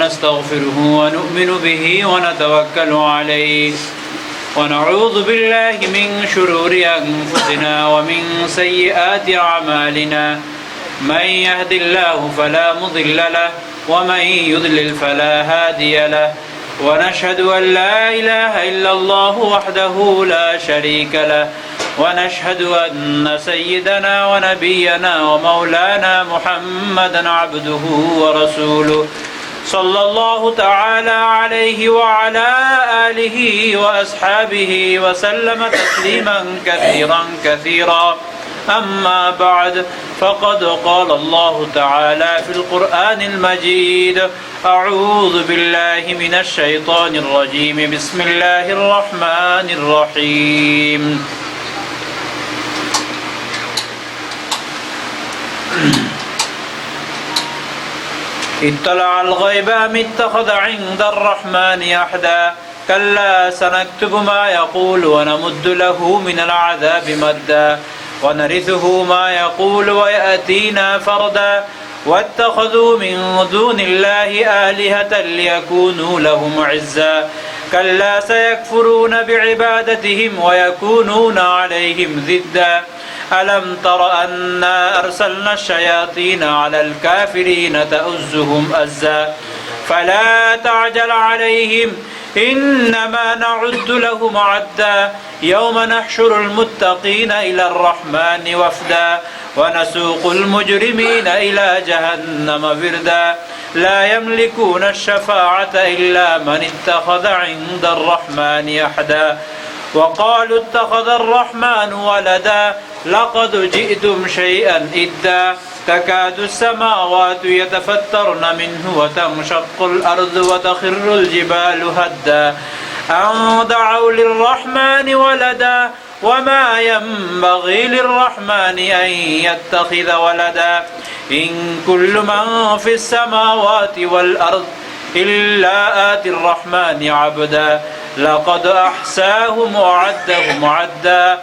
ونستغفره ونؤمن به ونتوكل عليه ونعوذ بالله من شرور أنفسنا ومن سيئات أعمالنا من يهد الله فلا مضل له ومن يضلل فلا هادي له ونشهد أن لا إله إلا الله وحده لا شريك له ونشهد أن سيدنا ونبينا ومولانا محمدا عبده ورسوله صلى الله تعالى عليه وعلى آله وأصحابه وسلم تسليما كثيرا كثيرا أما بعد فقد قال الله تعالى في القرآن المجيد أعوذ بالله من الشيطان الرجيم بسم الله الرحمن الرحيم اطلع الغيب أم اتخذ عند الرحمن أحدا كلا سنكتب ما يقول ونمد له من العذاب مدا ونرثه ما يقول ويأتينا فردا واتخذوا من دون الله آلهة ليكونوا لهم عزا كلا سيكفرون بعبادتهم ويكونون عليهم ضدا ألم تر أنا أرسلنا الشياطين على الكافرين تؤزهم أزا فلا تعجل عليهم إنما نعد لهم عدا يوم نحشر المتقين إلى الرحمن وفدا ونسوق المجرمين إلى جهنم وردا لا يملكون الشفاعة إلا من اتخذ عند الرحمن أحدا وقالوا اتخذ الرحمن ولدا لقد جئتم شيئا إدا تكاد السماوات يتفطرن منه وتنشق الأرض وتخر الجبال هدا أن دعوا للرحمن ولدا وما ينبغي للرحمن أن يتخذ ولدا إن كل من في السماوات والأرض إلا آتي الرحمن عبدا لقد أحساهم وعدهم عدا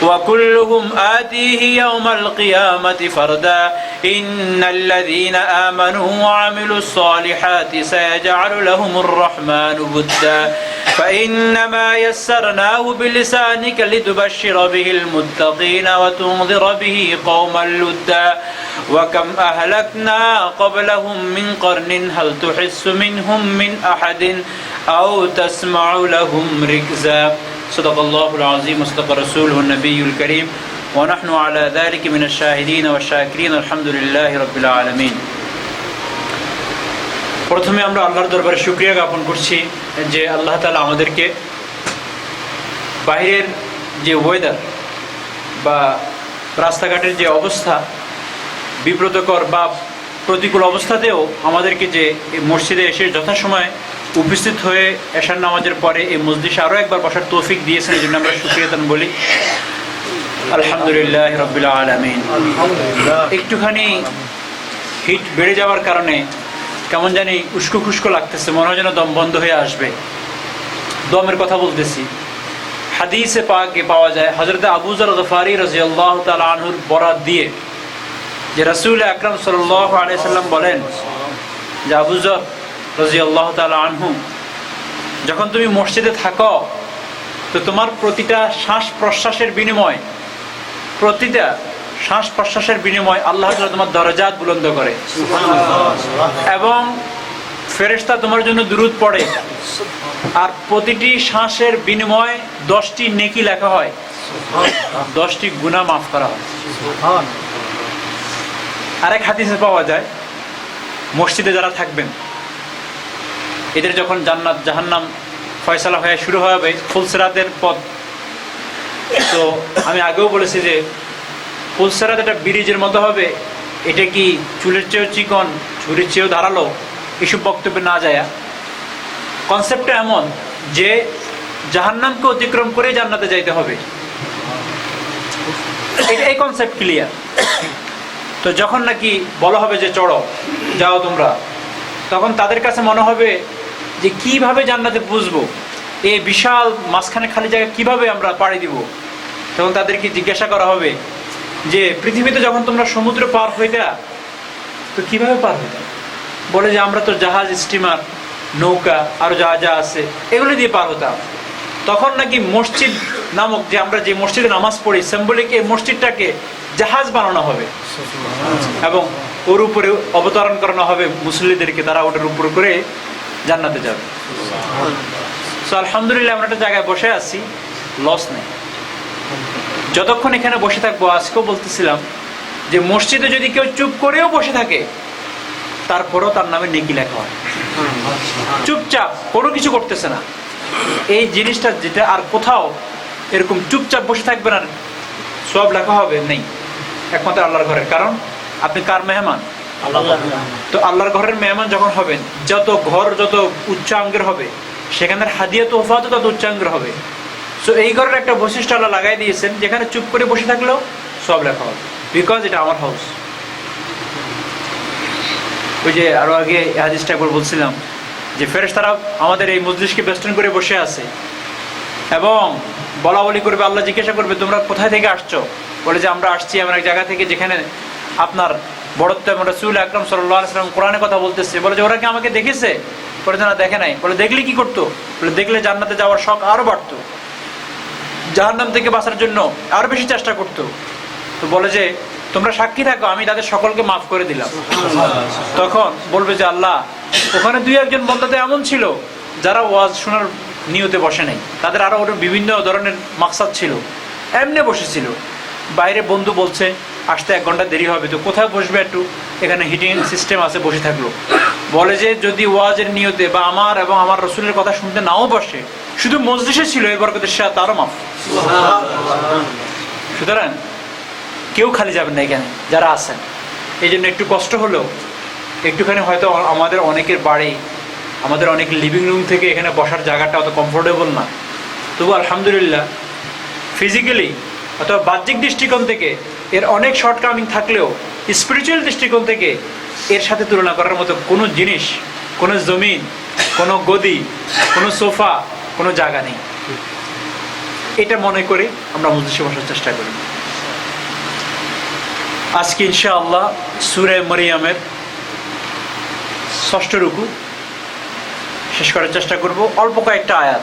وكلهم آتيه يوم القيامة فردا إن الذين آمنوا وعملوا الصالحات سيجعل لهم الرحمن ودا فإنما يسرناه بلسانك لتبشر به المتقين وتنذر به قوما لدا وكم أهلكنا قبلهم من قرن هل تحس منهم من أحد أو تسمع لهم ركزا صدق الله العظيم وصدق رسوله النبي الكريم ونحن على ذلك من الشاهدين والشاكرين الحمد لله رب العالمين প্রথমে আমরা আল্লাহর দরবারে শুকরিয়া জ্ঞাপন করছি যে আল্লাহ তাআলা আমাদেরকে বাইরের যে ওয়েদার বা রাস্তাঘাটের যে অবস্থা বিব্রতকর বা প্রতিকূল অবস্থাতেও আমাদেরকে যে মসজিদে এসে যথাসময়ে উপস্থিত হয়ে এশার নামাজের পরে এই মজলিসে আরও একবার বসার তৌফিক দিয়েছেন, এই জন্য আমরা শুকরিয়া তান বলি আলহামদুলিল্লাহ রাব্বিল আলামিন। একটুখানি হিট বেড়ে যাওয়ার কারণে কেমন জানি উস্কো খুস্কো লাগতেছে, মনে হয় যেন দম বন্ধ হয়ে আসবে। দমের কথা বলতেছি, হাদিসে পাকে পাওয়া যায় হযরত আবু যর গফারি রাদিয়াল্লাহু তাআলা আনহুর বরাত দিয়ে যে রাসূল আকরাম সাল্লাল্লাহু আলাইহি সাল্লাম বলেন যে আবু যর রাদিয়াল্লাহু তাআলা আনহু, যখন তুমি মসজিদে থাকো তো তোমার প্রতিটা শ্বাস প্রশ্বাসের বিনিময় আল্লাহ তাআলা তোমার দরজাত বুলন্দ করে এবং ফেরেশতা তোমার জন্য দুরূদ পড়ে, আর প্রতিটি শ্বাসের বিনিময় 10টি নেকি লেখা হয়, 10টি গুনাহ মাফ করা হয়। আরেক হাদিসে পাওয়া যায় মসজিদে যারা থাকবেন এদের যখন জান্নাত জাহান্নাম ফয়সালা হয়ে শুরু হবে ফুলসিরাতের পথ, তো আমি আগেও বলেছি যে ফুলসিরাত একটা ব্রিজের মতো হবে, এটা কি চুলের চেয়েও চিকন ছুরির চেয়েও ধারালো, এসব বক্তব্যে না যায়। কনসেপ্টটা এমন যে জাহান্নামকে অতিক্রম করে জান্নাতে যাইতে হবে, এই কনসেপ্ট ক্লিয়ার। তো যখন নাকি বলা হবে যে চড়ো যাও তোমরা, তখন তাদের কাছে মনে হবে যে কিভাবে জান্নাতে বুঝবো, এই বিশাল মাঝখানে খালি জায়গা কিভাবে আমরা পাড়ি দিব। তখন তাদেরকে জিজ্ঞাসা করা হবে যে পৃথিবীতে যখন তোমরা সমুদ্র পার হইতা তো কিভাবে পার হইতা, বলে যে আমরা তো জাহাজ, স্টিমার, নৌকা আরো যা যা আছে এগুলো দিয়ে পার হতাম। তখন নাকি মসজিদ নামক, যে আমরা যে মসজিদে নামাজ পড়ি, সিম্বলিক এই মসজিদটাকে জাহাজ বানানো হবে এবং ওর উপরে অবতরণ করানো হবে মুসল্লিদেরকে, তারা ওটার উপর করে জান্নাতে যাবে। তো আলহামদুলিল্লাহ আমরা একটা জায়গায় বসে আছি, লস নেই। যতক্ষণ এখানে বসে থাকবো, আজকেও বলতেছিলাম যে মসজিদে যদি কেউ চুপ করেও বসে থাকে তারপরও তার নামে নেকি লেখা হয়। চুপচাপ কোনো কিছু করতেছে না, এই জিনিসটা যেটা আর কোথাও এরকম চুপচাপ বসে থাকবে না সব লেখা হবে নেই, একমাত্র আল্লাহর ঘরের। কারণ আপনি কার মেহমান? তো আল্লাহর ঘরের মেহমান যখন হবেন, যত ঘর যত উচ্চাঙ্গের হবে, সেখানের হাদিয়া তোহফা তো তত উচ্চাঙ্গের হবে। সো এই ঘরের একটা বৈশিষ্ট্য আল্লাহ লাগাই দিয়েছেন, যেখানে চুপ করে বসে থাকলেও সব লেখা হবে, বিকজ এটা আমার হাউস। ওই যে আরো আগে হাদিসটা একবার বলছিলাম যে ফেরেশতারা আমাদের এই মজলিসকে বেষ্টন করে বসে আছে এবং বলা বলি করবে, আল্লাহ জিজ্ঞাসা করবে তোমরা কোথায় থেকে আসছো? বলে যে আমরা আসছি এমন এক জায়গা থেকে যেখানে আপনার বড়ত্ব এবং রাসূল আকরাম সাল্লাল্লাহু আলাইহি ওয়াসাল্লাম কোরআনে কথা বলতেছে। বলে যে ওরা কি আমাকে দেখেছে? বলে যে না, দেখে নাই। বলে দেখলে কি করতো? বলে দেখলে জান্নাতে যাওয়ার শখ আরো বাড়তো, জাহান্নাম থেকে বাঁচার জন্য আরো বেশি চেষ্টা করতো। তো বলে যে তোমরা সাক্ষী থাকো, আমি তাদের সকলকে মাফ করে দিলাম। তখন বলবে যে আল্লাহ, ওখানে দুই একজন বান্দাতে এমন ছিল যারা ওয়াজ শোনার নিয়তে বসে নাই, তাদের আরো বিভিন্ন ধরনের মাকসাদ ছিল, এমনি বসেছিল। বাইরে বন্ধু বলছে আসতে 1 ঘন্টা দেরি হবে, তো কোথায় বসবে? একটু এখানে হিটিং সিস্টেম আছে, বসে থাকলো। বলে যে যদি ওয়াজের নিয়তে বা আমার এবং আমার রসুলের কথা শুনতে নাও বসে, শুধু মজলিসে ছিল, এর বরকতের সাথে তারও মাফ। সুতরাং কেউ খালি যাবেন না এখানে যারা আছেন। এই জন্য একটু কষ্ট হলেও, একটুখানি হয়তো আমাদের অনেকের বাড়ি, আমাদের অনেক লিভিং রুম থেকে এখানে বসার জায়গাটা অত কমফোর্টেবল না, তবু আলহামদুলিল্লাহ ফিজিক্যালি অথবা বাহ্যিক দৃষ্টিকোণ থেকে এর অনেক শর্টকামিং থাকলেও স্পিরিচুয়াল দৃষ্টিকোণ থেকে এর সাথে তুলনা করার মতো কোনো জিনিস, কোনো জমিন, কোনো গদি, কোনো সোফা, কোনো জায়গা নেই। এটা মনে করে আমরা মজলিসে বসার চেষ্টা করি। আজকে ইনশাআল্লাহ সূরা মারিয়ামের 6ষ্ঠ রুকু শেষ করার চেষ্টা করব, অল্প কয়েকটা আয়াত।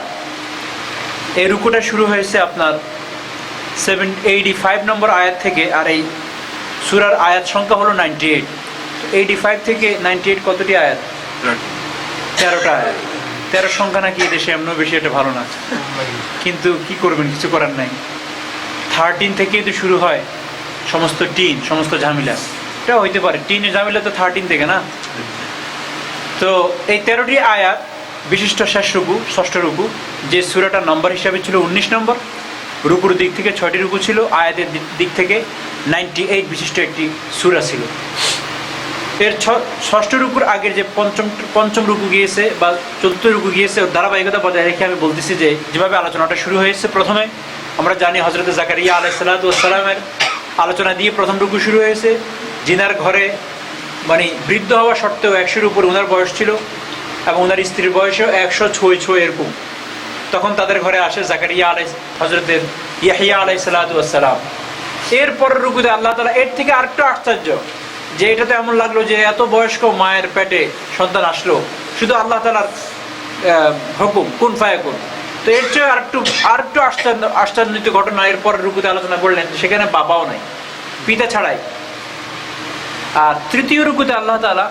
এই রুকুটা শুরু হয়েছে আপনার 85 নম্বর আয়াত থেকে, আর এই সূরার আয়াত সংখ্যা হলো 98। 85 থেকে 98 কতটি আয়াত? 13টা আয়াত। 13 সংখ্যা নাকি দেশে এমন বেশি এটা ভালো না, কিন্তু কি করবেন, কিছু করার নাই। 13 থেকেই তো শুরু হয় সমস্ত টিন, সমস্ত ঝামেলা। এটা হইতে পারে টিনের ঝামেলা তো 13 থেকে না। তো এই 13টি আয়াত বিশিষ্ট শেষ রুকু, 6ষ্ঠ রুকু, যে সূরাটার নম্বর হিসাবে ছিল 19 নম্বর, রুকুর দিক থেকে 6টি রুকু ছিল, আয়াতের দিক থেকে 98 বিশিষ্ট একটি সূরা ছিল। এর 6ষ্ঠ রুকুর আগের যে পঞ্চম রুকু গিয়েছে বা 4র্থ রুকু গিয়েছে, ওর ধারাবাহিকতা বজায় রেখে আমি বলতেছি যে যেভাবে আলোচনাটা শুরু হয়েছে, প্রথমে আমরা জানি হযরত জাকারিয়া আলাইহিস সালাতু ওয়াস সালামের আলোচনা দিয়ে প্রথম রুকু শুরু হয়েছে। জিনার ঘরে মানে বৃদ্ধ হওয়া সত্ত্বেও 100-এর উপর ওনার বয়স ছিল এবং ওনার স্ত্রীর বয়সও 106 এরকম। তখন তাদের ঘরে আসে জাকারিয়া হযরত ইয়াহইয়া আলাইহিস সালাতু ওয়াস সালাম। এরপরের রুকুতে আল্লাহ তাআলা এর থেকে আরেকটু আশ্চর্য, যে এটাতে এমন লাগলো যে এত বয়স্ক মায়ের পেটে সন্তান আসলো শুধু আল্লাহ তাআলার হুকুম, কুন ফায়াকুন। তো এর চেয়ে আরেকটু আশ্চর্যজনক ঘটনা এরপরের রুকুতে আলোচনা করলেন, সেখানে বাবাও নাই, পিতা ছাড়াই। আর 3য় রুকুতে আল্লাহ তাআলা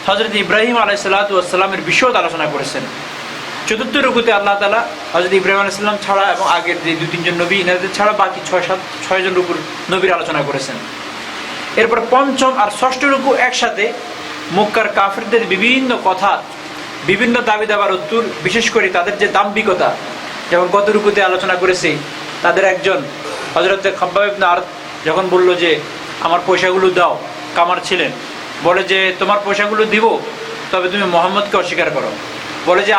হযরত ইব্রাহিম আলাইহিস সালাতু ওয়াস সালামের বিশদ আলোচনা করেছেন। 4র্থ রুকুতে আল্লাহ তাআলা হযরত ইব্রাহিম আলাইহিস সালাম ছাড়া এবং আগের যে 2-3 জন নবী, এনাদের ছাড়া বাকি 6 জন নবীর আলোচনা করেছেন। এরপর 5ম আর 6ষ্ঠ রুকু একসাথে মক্কার কাফিরদের বিভিন্ন কথা, বিভিন্ন দাবি দাবার উত্তর, বিশেষ করে তাদের যে দাম্ভিকতা, যেমন গত রুকুতে আলোচনা করেছি, তাদের একজন হযরত খাব্বাব ইবনে আরত যখন বলল যে আমার পয়সাগুলো দাও, কামার ছিলেন, বলে যে তোমার পয়সাগুলো দিব তবে তুমি মুহাম্মদকে অস্বীকার করো। বলে যে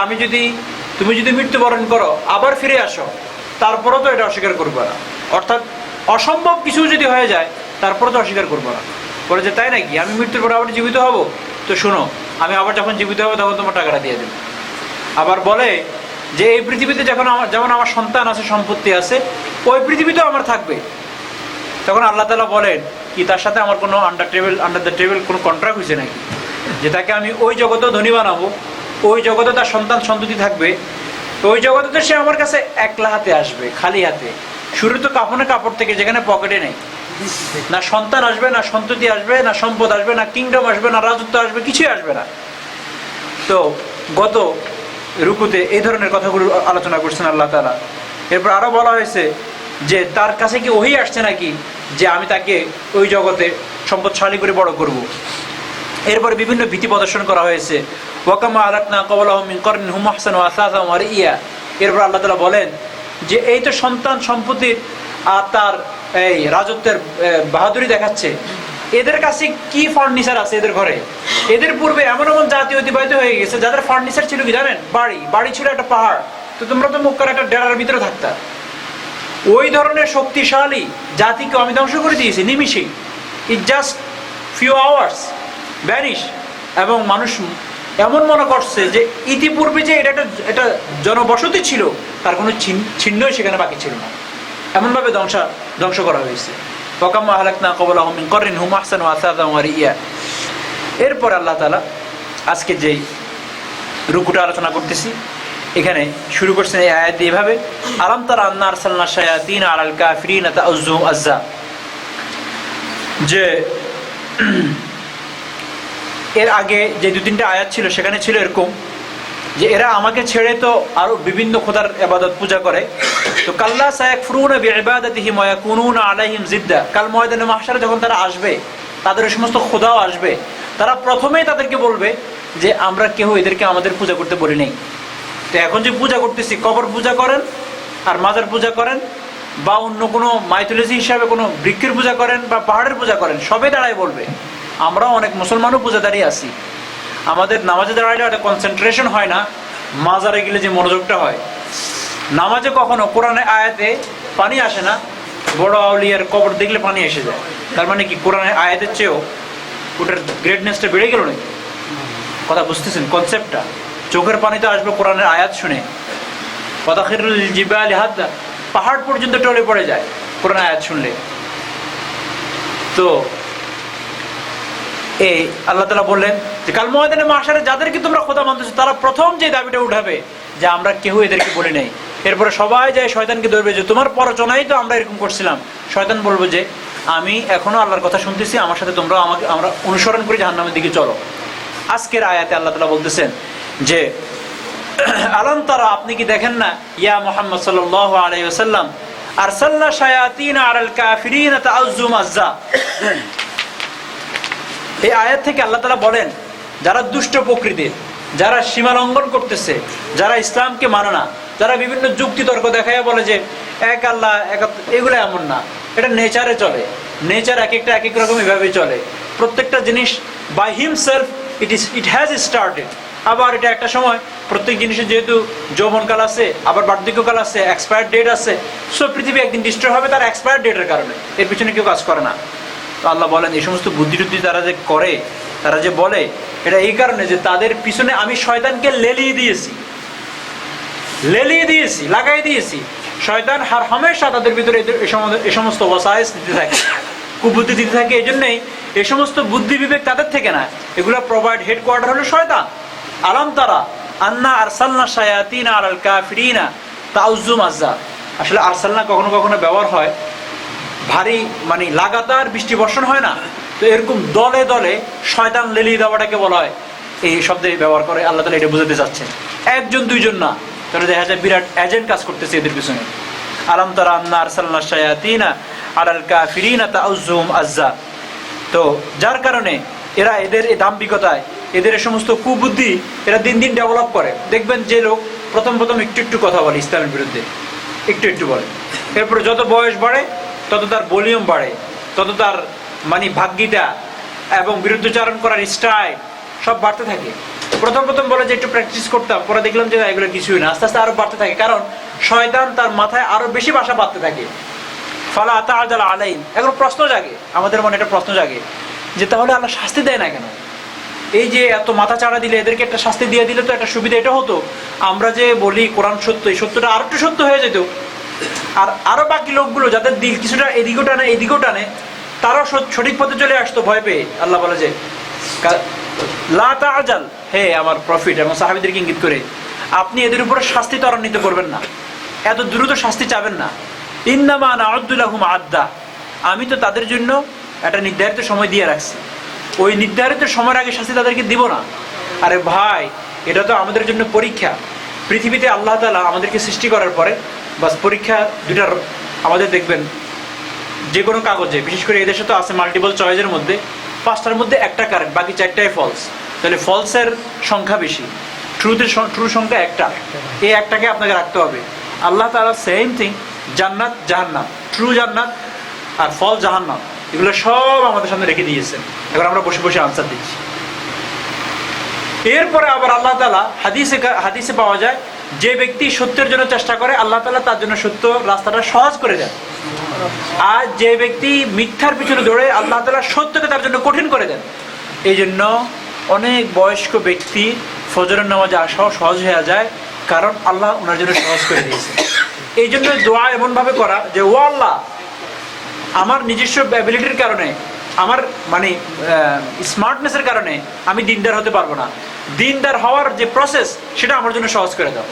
তুমি যদি মৃত্যুবরণ করো আবার ফিরে আসো, তারপরও তো এটা অস্বীকার করবে না। অর্থাৎ অসম্ভব কিছু যদি হয়ে যায় তারপরে তো অস্বীকার করবো না। বলে যে তাই নাকি, আমি মৃত্যুর পর আবার জীবিত হব? তো শোনো, আমি আবার যখন জীবিত হবো তখন তোমার টাকাটা দিয়ে দেবো। আবার বলে যে এই পৃথিবীতে যেমন আমার সন্তান আছে, সম্পত্তি আছে, ওই পৃথিবীতেও আমার থাকবে। তখন আল্লাহ তাআলা বলেন কি তার সাথে আমার কোনো আন্ডার দ্য টেবিল কোনো কন্ট্রাক্ট হয়েছে নাকি? যে তাকে আমি ওই জগতেও ধনী বানাবো, ওই জগতে তার সন্তান সন্ততি থাকবে, ওই জগতে তো সে আমার কাছে একলা হাতে আসবে, খালি হাতে। শুরু তো কাফনের কাপড় থেকে, যেখানে পকেটে নেই, না সন্তান আসবে, না সন্ততি আসবে, না সম্পদ আসবে, না কিংডম আসবে, না রাজত্ব আসবে, কিছুই আসবে না। তো গত রুকুতে এই ধরনের কথাগুলো আলোচনা করছেন আল্লাহ তাআলা। এরপর আরো বলা হয়েছে যে তার কাছে কি ওহী আসছে নাকি যে আমি তাকে ওই জগতে সম্পদশালী করে বড় করব। এরপরে বিভিন্ন ভীতি প্রদর্শন করা হয়েছে, ওয়াকামা আলাকনা ক্বাবলাহুম মিন কারনিন হুম আহসানু আসাসা ওয়া রিয়া। এরপর আল্লাহ তাআলা বলেন যে এই তো সন্তান সম্পত্তির আর তার এই রাজত্বের বাহাদুরি দেখাচ্ছে, এদের কাছে কি ফার্নিচার আছে এদের ঘরে? এদের পূর্বে এমন এমন জাতি অতিবাহিত হয়ে গেছে যাদের ফার্নিচার ছিল কি জানেন? বাড়ি ছিল একটা পাহাড়। তো তোমরা তো মক্কার একটা ডেরার ভিতরে থাকতা। ওই ধরনের শক্তিশালী জাতিকে আমি ধ্বংস করে দিয়েছি নিমিষেই। It just few hours vanish. এবং মানুষ এমন মনে করছে যে ইতিপূর্বে যে এটা জনবসতি ছিল, তার কোনো চিহ্নই সেখানে বাকি ছিল না। এমনভাবে ধ্বংস করা হয়েছে। ওয়াকাম্মা আহলাকনা ক্বাবলাহুম মিন কারনিন হুম আহসানু আসাসা ওয়া রিয়া। এরপর আল্লাহ তাআলা আজকে যেই রুকুটা আলোচনা করতেছি, এখানে শুরু করছেন এই আয়াত দিয়ে এভাবে, আলাম তারা আন্না আরসালনা শায়াতিন আলাল কাফিরিনা তাউযুহুম আযযা। যে এর আগে যে 2-3টা আয়াত ছিল সেখানে ছিল এরকম যে এরা আমাকে ছেড়ে তো আরো বিভিন্ন খোদার ইবাদত পূজা করে। তো কাল্লা সায়াকফুরুনা বিইবাদাতিহিম ওয়া ইয়াকুনুনা আলাইহিম জিদ্দা। কাল ময়দানে মাহশারে যখন তারা আসবে, তাদের এই সমস্ত খোদাও আসবে, তারা প্রথমেই তাদেরকে বলবে যে আমরা কেউ এদেরকে আমাদের পূজা করতে বলি নাই। তো এখন যে পূজা করতেছি, কবর পূজা করেন আর মাজার পূজা করেন, বা অন্য কোনো মাইথোলজি হিসাবে কোনো বৃক্ষের পূজা করেন বা পাহাড়ের পূজা করেন, সবে দাঁড়ায় বলবে। আমরাও অনেক মুসলমানও পূজাদারি আছি, আমাদের নামাজে দাঁড়াইলে একটা কনসেন্ট্রেশন হয় না, মাজারে গেলে যে মনোযোগটা হয়। নামাজে কখনো কোরআনে আয়াতে পানি আসে না, বড় আউলিয়ার কবর দেখলে পানি এসে যায়। তার মানে কি কোরআনে আয়াতের চেয়েও ওটার গ্রেটনেসটা বেড়ে গেল নাকি? কথা বুঝতেছেন কনসেপ্টটা? চোখের পানি তো আসবে কোরআনের আয়াত শুনে। ওয়াতাখিরুল জিবালি হাদ্দা, পাহাড় পর্যন্ত টলে পড়ে যায় কোরআন আয়াত শুনলে। তো এই আল্লাহ তাআলা বললেন যে কাল ময়দানে মাহশারে যাদেরকে তোমরা খোদা মানতেছো, তারা প্রথম যে দাবিটা উঠাবে যে আমরা কেউ এদেরকে বলি নাই। এরপরে সবাই যায় শয়তানকে ধরবে যে তোমার প্ররোচনাই তো আমরা এরকম করছিলাম। শয়তান বলবে যে আমি এখনো আল্লাহর কথা শুনতেছি, আমার সাথে তোমরা আমরা অনুসরণ করে জাহান্নামের দিকে চলো। আজকের আয়াতে আল্লাহ তাআলা বলতেছেন যে আলাম তারা, আপনি কি দেখেন না, ইয়া মুহাম্মদ সাল্লাল্লাহু আলাইহি ওয়াসাল্লাম, আরসালনা শায়াতিন আলাল কাফিরিনা তাউযুহুম আযযা। এই আয়াত থেকে আল্লাহ তাআলা বলেন যারা দুষ্ট প্রকৃতির, যারা সীমা লঙ্ঘন করতেছে, যারা ইসলামকে মানে না, যারা বিভিন্ন যুক্তি তর্ক দেখায় বলে যে এক আল্লাহ এক, এগুলো এমন না, এটা নেচারে চলে। নেচার এক একটা এক এক রকম এভাবেই চলে। প্রত্যেকটা জিনিস by himself it has started. আবার এটা একটা সময় প্রত্যেক জিনিসের যেহেতু যৌবনকাল আছে, আবার বার্ধক্যকাল আছে, এক্সপায়ার ডেট আছে। সো পৃথিবী একদিন ডিস্ট্রয় হবে তার এক্সপায়ার ডেটের কারণে, এর পিছনে কেউ কাজ করে না। তো আল্লাহ বলেন এই সমস্ত বুদ্ধি টুদ্ধি তারা যে করে, তারা যে বলে, এটা এই কারণে যে তাদের পিছনে আমি শয়তানকে লেলিয়ে দিয়েছি, লাগাই দিয়েছি। শয়তান হার হামেশা তাদের ভিতরে এই সমস্ত ওয়াসায়েস দিতে থাকে, কুবুদ্ধি দিতে থাকে। এই জন্যই এই সমস্ত বুদ্ধি বিবেক তাদের থেকে না, এগুলো প্রোভাইড হেডকোয়ার্টার হলো শয়তান। আলাম তারা আন্না আরসালনা শায়াতিন আলাল কাফিরিনা তাউযুহুম আযযা। আসলে আরসালনা কখনো কখনো ব্যবহার হয় ভারী, মানে লাগাতার বৃষ্টি বর্ষণ হয় না, তো এরকম দলে দলে শয়তান লেলিয়ে দেওয়াটাকে বলা হয়, এই শব্দে ব্যবহার করে। আল্লাহ তাআলা এটা বুঝাতে চাচ্ছেন একজন দুইজন না, তাহলে দেখা যায় বিরাট এজেন্ট কাজ করতেছে এদের পিছনে। আলাম তারা আন্না আরসালনা শায়াতিনা আলাল কাফিরিনা তাউযুহুম আযযা। তো যার কারণে এরা এদের এই দাম্ভিকতায়, এদের এই সমস্ত কুবুদ্ধি এরা দিন দিন ডেভেলপ করে। দেখবেন যে লোক প্রথম একটু একটু কথা বলে ইসলামের বিরুদ্ধে, একটু বলে, এরপরে যত বয়স বাড়ে তত তার ভলিউম বাড়ে, তত তার মানে ভাগ্যিটা এবং বিরুদ্ধচারণ করার স্টাইল সব বাড়তে থাকে। প্রথম বলে যে একটু প্র্যাকটিস করতাম, পরে দেখলাম যে এগুলো কিছুই না, আস্তে আস্তে আরো বাড়তে থাকে, কারণ শয়তান তার মাথায় আরো বেশি বাসা বাঁধতে থাকে। ফালা আতাআজাল আলাইহিম। এখন প্রশ্ন জাগে, আমাদের মনে একটা প্রশ্ন জাগে যে তাহলে আল্লাহ শাস্তি দেয় না কেন? এই যে এত মাথা চাড়া দিলে, এদেরকে একটা শাস্তি দিয়ে দিলে তো একটা সুবিধা এটা হতো, আমরা যে বলি কোরআন সত্য, এই সত্যটা আরো একটু সত্য হয়ে যেত, আর আরো বাকি লোকগুলো যাদের দিল কিছুটা এদিকেও টানে তারাও সঠিক পথে চলে আসতো ভয় পেয়ে। আল্লাহ বলে যে লা তাআজাল, হে আমার প্রফিট এবং সাহাবীদেরকে ইঙ্গিত করে, আপনি এদের উপর শাস্তি ত্বরান্বিত করবেন না, এত দ্রুত শাস্তি চাবেন না। ইন্নামা নাউদ্দু লাহুম আদ্দা, আমি তো তাদের জন্য একটা নির্ধারিত সময় দিয়ে রাখছি, ওই নির্ধারিত সময়ের আগে শাস্তি তাদেরকে দিব না। আরে ভাই, এটা তো আমাদের জন্য পরীক্ষা। পৃথিবীতে আল্লাহ তাআলা আমাদেরকে সৃষ্টি করার পরে বাস পরীক্ষা দুইটার আমাদের দেখবেন, যে কোনো কাগজে, বিশেষ করে এই দেশে তো আছে মাল্টিপল চয়েসের মধ্যে 5টার মধ্যে একটা কারেক্ট, বাকি 4টাই ফলস। তাহলে ফলসের সংখ্যা বেশি, ট্রু সংখ্যা একটা, এই একটাকে আপনাকে রাখতে হবে। আল্লাহ তাআলা সেম থিং, জান্নাত জাহান্নাম, ট্রু জান্নাত আর ফল জাহান্নাম, এগুলো সব আমাদের সামনে রেখে দিয়েছেন। এখন আমরা বসে বসে আনসার দিচ্ছি। এরপরে আবার আল্লাহ তাআলা হাদিসে পাওয়া যায়, যে ব্যক্তি সত্যের জন্য চেষ্টা করে আল্লাহ তাআলা তার জন্য সত্য রাস্তাটা সহজ করে দেন, আর যে ব্যক্তি মিথ্যার পিছনে দৌড়ে আল্লাহ তাআলা সত্যকে তার জন্য কঠিন করে দেন। এই জন্য অনেক বয়স্ক ব্যক্তি ফজরের নামাজে আসাও সহজ হয়ে যায়, কারণ আল্লাহ ওনার জন্য সহজ করে দিয়েছে। এই জন্য দোয়া এমনভাবে করা যে, ও আল্লাহ, আমার নিজস্ব অ্যাবিলিটির কারণে, আমার মানে স্মার্টনেসের কারণে আমি দিনদার হতে পারবো না, দিনদার হওয়ার যে প্রসেস সেটা আমার জন্য সহজ করে দাও,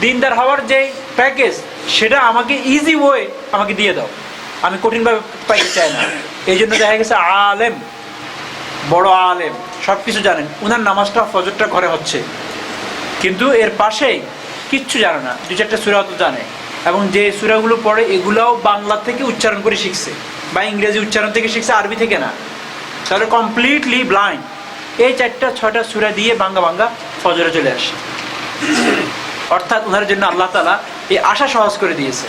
দিনদার হওয়ার যে প্যাকেজ সেটা আমাকে ইজি ওয়ে আমাকে দিয়ে দাও, আমি কঠিনভাবে পাইতে চাই না। এই জন্য দেখা গেছে আলেম, বড় আলেম, সব কিছু জানেন, ওনার নামাজটা ফজরটা ঘরে হচ্ছে, কিন্তু এর পাশেই কিচ্ছু জানে না, 2-4টা সূরা তো জানে, এবং যে সূরাগুলো পড়ে এগুলাও বাংলা থেকে উচ্চারণ করে শিখছে বা ইংরেজি উচ্চারণ থেকে শিখছে, আরবি থেকে না। তাহলে কমপ্লিটলি ব্লাইন্ড, এই 4-6টা সূরা দিয়ে ভাঙ্গা ফজরে চলে আসে। অর্থাৎ ওনার জন্য আল্লাহ তাআলা এই আশা সহজ করে দিয়েছে।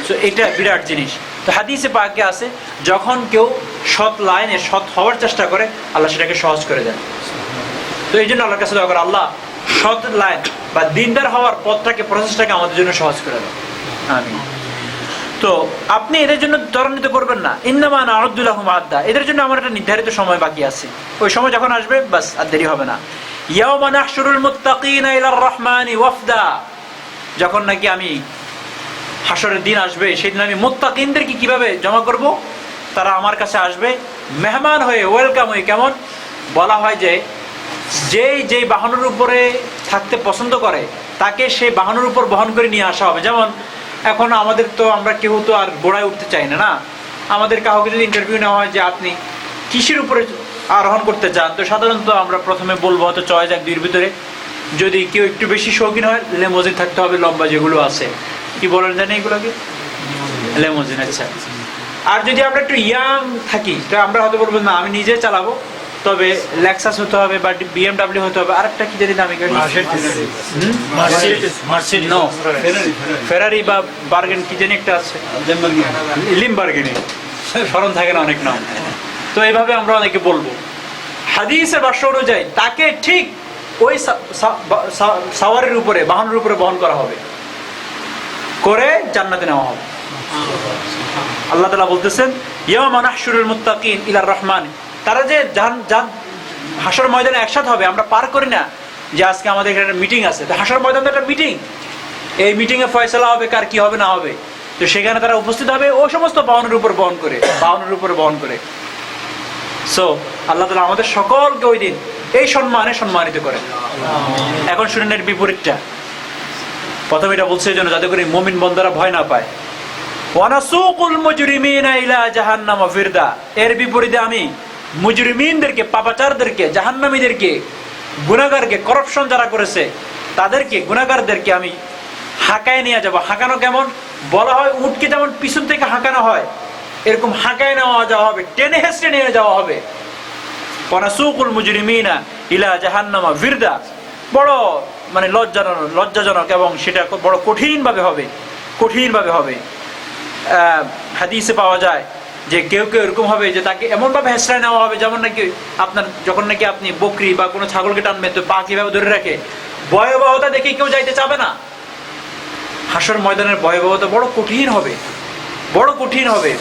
তো এটা বিরাট জিনিস। তো হাদিসে পাকে আছে, যখন কেউ সৎ লাইনে সৎ হওয়ার চেষ্টা করে আল্লাহ সেটাকে সহজ করে দেন। তো এই জন্য আল্লাহর কাছে দোয়া করে, আল্লাহ সৎ লাইন বা দিনদার হওয়ার পথটাকে, প্রসেসটাকে আমাদের জন্য সহজ করে দেন, আমিন। তো আপনি এদের জন্য ত্বরান্বিত করবেন না, ইন্নামা নাউদ্দু লাহুম আদ্দা, এদের জন্য আমার একটা নির্ধারিত সময় বাকি আছে, ওই সময় যখন আসবে বাস আর দেরি হবে না। ইয়াওমা নাহশুরুল মুত্তাকিনা ইলার রহমানি ওয়াফদা, যখন নাকি আমি হাসরের দিন আসবে, সেদিন আমি মুত্তাকিনদেরকে কিভাবে জমা করব, তারা আমার কাছে আসবে মেহমান হয়ে, ওয়েলকাম হয়ে। কেমন বলা হয় যে, যেই বাহনের উপরে থাকতে পছন্দ করে তাকে সেই বাহনের উপর বহন করে নিয়ে আসা হবে। যেমন এখন আমাদের তো, আমরা কেউ তো আর ঘোড়ায় উঠতে চাই না, না, আমাদের কাউকে যদি ইন্টারভিউ নেওয়া হয় যে আপনি কিসের উপরে আরোহণ করতে চান, তো সাধারণত আমরা প্রথমে বলবো হয়তো চয়েস 1-2-এর ভিতরে, যদি কেউ একটু বেশি শৌখিন হয় লেমোজিন থাকতে হবে, লম্বা যেগুলো আছে, কি বলেন জানি এগুলোকে, লেমোজিন। আচ্ছা, আর যদি আমরা একটু ইয়াং থাকি তো আমরা হয়তো বলবো না আমি নিজে চালাবো, তবে লেক্সাস হতে হবে বা BMW হতে হবে, আরেকটা কি জানি দামি গাড়ি, ফেরারি বা বার্গেন কি জানি একটা আছে, লিমবার্গেনি, স্মরণ থাকে না অনেক নাম। তো এইভাবে আমরা অনেকে বলবো। হাদিসের ভাষ্য অনুযায়ী তাকে ঠিক ওই সাওয়ারের উপরে, বাহনের উপরে বহন করা হবে, করে জান্নাতে নেওয়া হবে। আল্লাহ তাআলা বলতেছেন, ইয়াওমা নাহশুরুল মুত্তাকিন ইলার রহমান, তারা যে হাসর ময়দানে একসাথে হবে। আমরা পার করি না যে আজকে আমাদের এখানে মিটিং আছে, তো হাসর ময়দানে একটা মিটিং, এই মিটিংয়ে ফয়সালা হবে কার কি হবে না হবে, তো সেখানে তারা উপস্থিত হবে ওই সমস্ত বাহনের উপর বহন করে। সো আল্লাহ তাআলা আমাদের সকলকে ওই দিন এই সম্মানিত করে। এখন শুনেন এর বিপরীতটা। প্রথমে এটা বলছে এই জন্য যাতে করে মুমিন বান্দারা ভয় না পায়। ওয়ানাসুকুল মুজরিমিনা ইলা জাহান্নাম ফিরদা, এর বিপরীতে আমি মুজরিমিনদেরকে, পাপাচারদেরকে, জাহান্নামীদেরকে, গুনাহগারকে, করাপশন যারা করেছে তাদেরকে, গুনাহগারদেরকে আমি হাঁকায় নিয়ে যাব। হাঁকানো কেমন বলা হয়, উটকে যেমন পিছন থেকে হাঁকানো হয় এরকম হাঁকায় নেওয়া যাওয়া হবে, টেনে হেসড়ে নিয়ে যাওয়া হবে। ওয়ানাসুকুল মুজরিমিনা ইলা জাহান্নাম ফিরদা, বড় মানে লজ্জাজনক এবং সেটা বড় কঠিনভাবে হবে। হাদিসে পাওয়া যায় যে কেউ এরকম হবে যে তাকে এমনভাবে হেসড়ায় নেওয়া হবে যেমন নাকি আপনার, যখন নাকি আপনি বকরি বা কোনো ছাগলকে টানবেন তো পা কিভাবে ধরে রাখে, ভয়াবহতা দেখে কেউ যাইতে চাবে না। হাসর ময়দানের ভয়াবহতা বড় কঠিন হবে।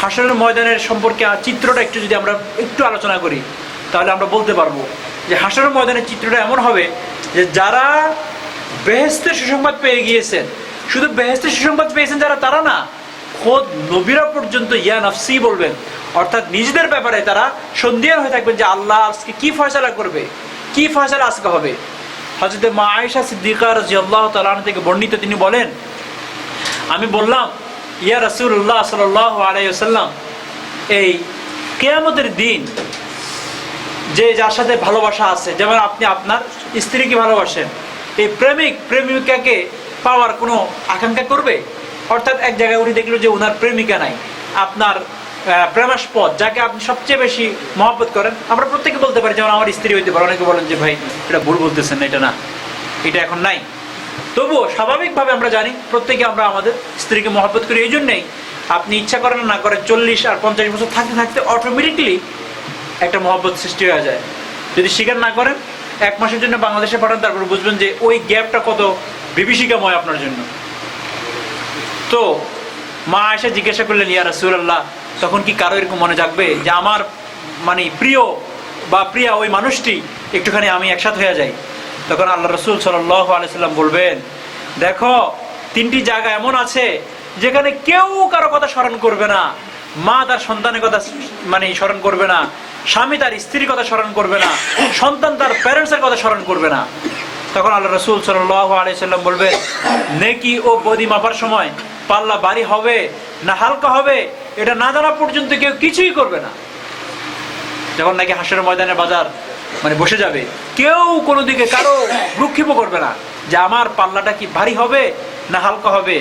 হাসরের ময়দানের সম্পর্কে চিত্রটা একটু যদি আমরা একটু আলোচনা করি তাহলে আমরা বলতে পারবো যে হাসরের ময়দানের চিত্রটা এমন হবে যে যারা বেহেশতের সুসংবাদ পেয়ে গিয়েছেন, শুধু বেহেশতের সুসংবাদ পেয়েছেন যারা, তারা না, খোদ নবীরা পর্যন্ত ইয়া নাফসি বলবেন, অর্থাৎ নিজেদের ব্যাপারে তারা সন্দিহান হয়ে থাকবেন যে আল্লাহ আজকে কি ফয়সালা করবে, কি ফয়সালা আজকে হবে। হযরত মা আয়েশা সিদ্দিকা রাদিয়াল্লাহু তাআলা আনহা থেকে বর্ণিত, তিনি বলেন, আমি বললাম, ইয়া রাসূলুল্লাহ সাল্লাল্লাহু আলাইহি ওয়াসাল্লাম, এই কিয়ামতের দিন যে যার সাথে ভালোবাসা আছে, যেমন আপনি আপনার স্ত্রীকে ভালোবাসেন, এই প্রেমিক প্রেমিকাকে পাওয়ার কোনো আকাঙ্ক্ষা করবে? অর্থাৎ এক জায়গায় উনি দেখলো যে ওনার প্রেমিকা নাই, আপনার প্রেমাস্পদ যাকে আপনি সবচেয়ে বেশি মহব্বত করেন, আমরা প্রত্যেকে বলতে পারি যেমন আমার স্ত্রী হইতে পারে, অনেকে বলেন যে ভাই এটা ভুল বলতেছেন, এটা না, এটা এখন নাই। তবুও স্বাভাবিকভাবে আমরা জানি প্রত্যেকে আমরা আমাদের স্ত্রীকে মহব্বত করি। এই জন্যেই আপনি ইচ্ছা করেন না করেন 40 আর 50 বছর থাকতে থাকতে অটোমেটিকলি একটা মহব্বত সৃষ্টি হয়ে যায়। যদি স্বীকার না করেন, 1 মাসের জন্য বাংলাদেশে পাঠান, তারপর বুঝবেন যে ওই গ্যাপটা কত বিভীষিকাময় আপনার জন্য। তো মা আয়েশা জিজ্ঞাসা করলেন, ইয়া রাসূলুল্লাহ, তখন কি কারো এরকম মনে জাগবে যে আমার মানে প্রিয় বা প্রিয়া ওই মানুষটি একটুখানি আমি একসাথে হয়ে যাই? তখন আল্লাহ রাসূল সাল্লাল্লাহু আলাইহি সাল্লাম বলবেন, দেখো 3টি জায়গা এমন আছে যেখানে কেউ কারো কথা স্মরণ করবে না। মা তার সন্তানের কথা মানে স্মরণ করবে না, স্বামী তার স্ত্রীর কথা স্মরণ করবে না, সন্তান তার প্যারেন্টসের কথা স্মরণ করবে না। তখন আল্লাহ রাসূল সাল্লাল্লাহু আলাইহি সাল্লাম বলবেন, নেকি ও বদি মাপার সময় পাল্লা ভারী হবে না হালকা হবে এটা না জানা পর্যন্ত কেউ কিছুই করবে না। যখন নাকি হাসরের ময়দানে বাজার মানে বসে যাবে, কেউ কোনো দিকে কারো ভ্রুক্ষেপও করবে না যে আমার পাল্লাটা কি ভারী হবে না হালকা হবে।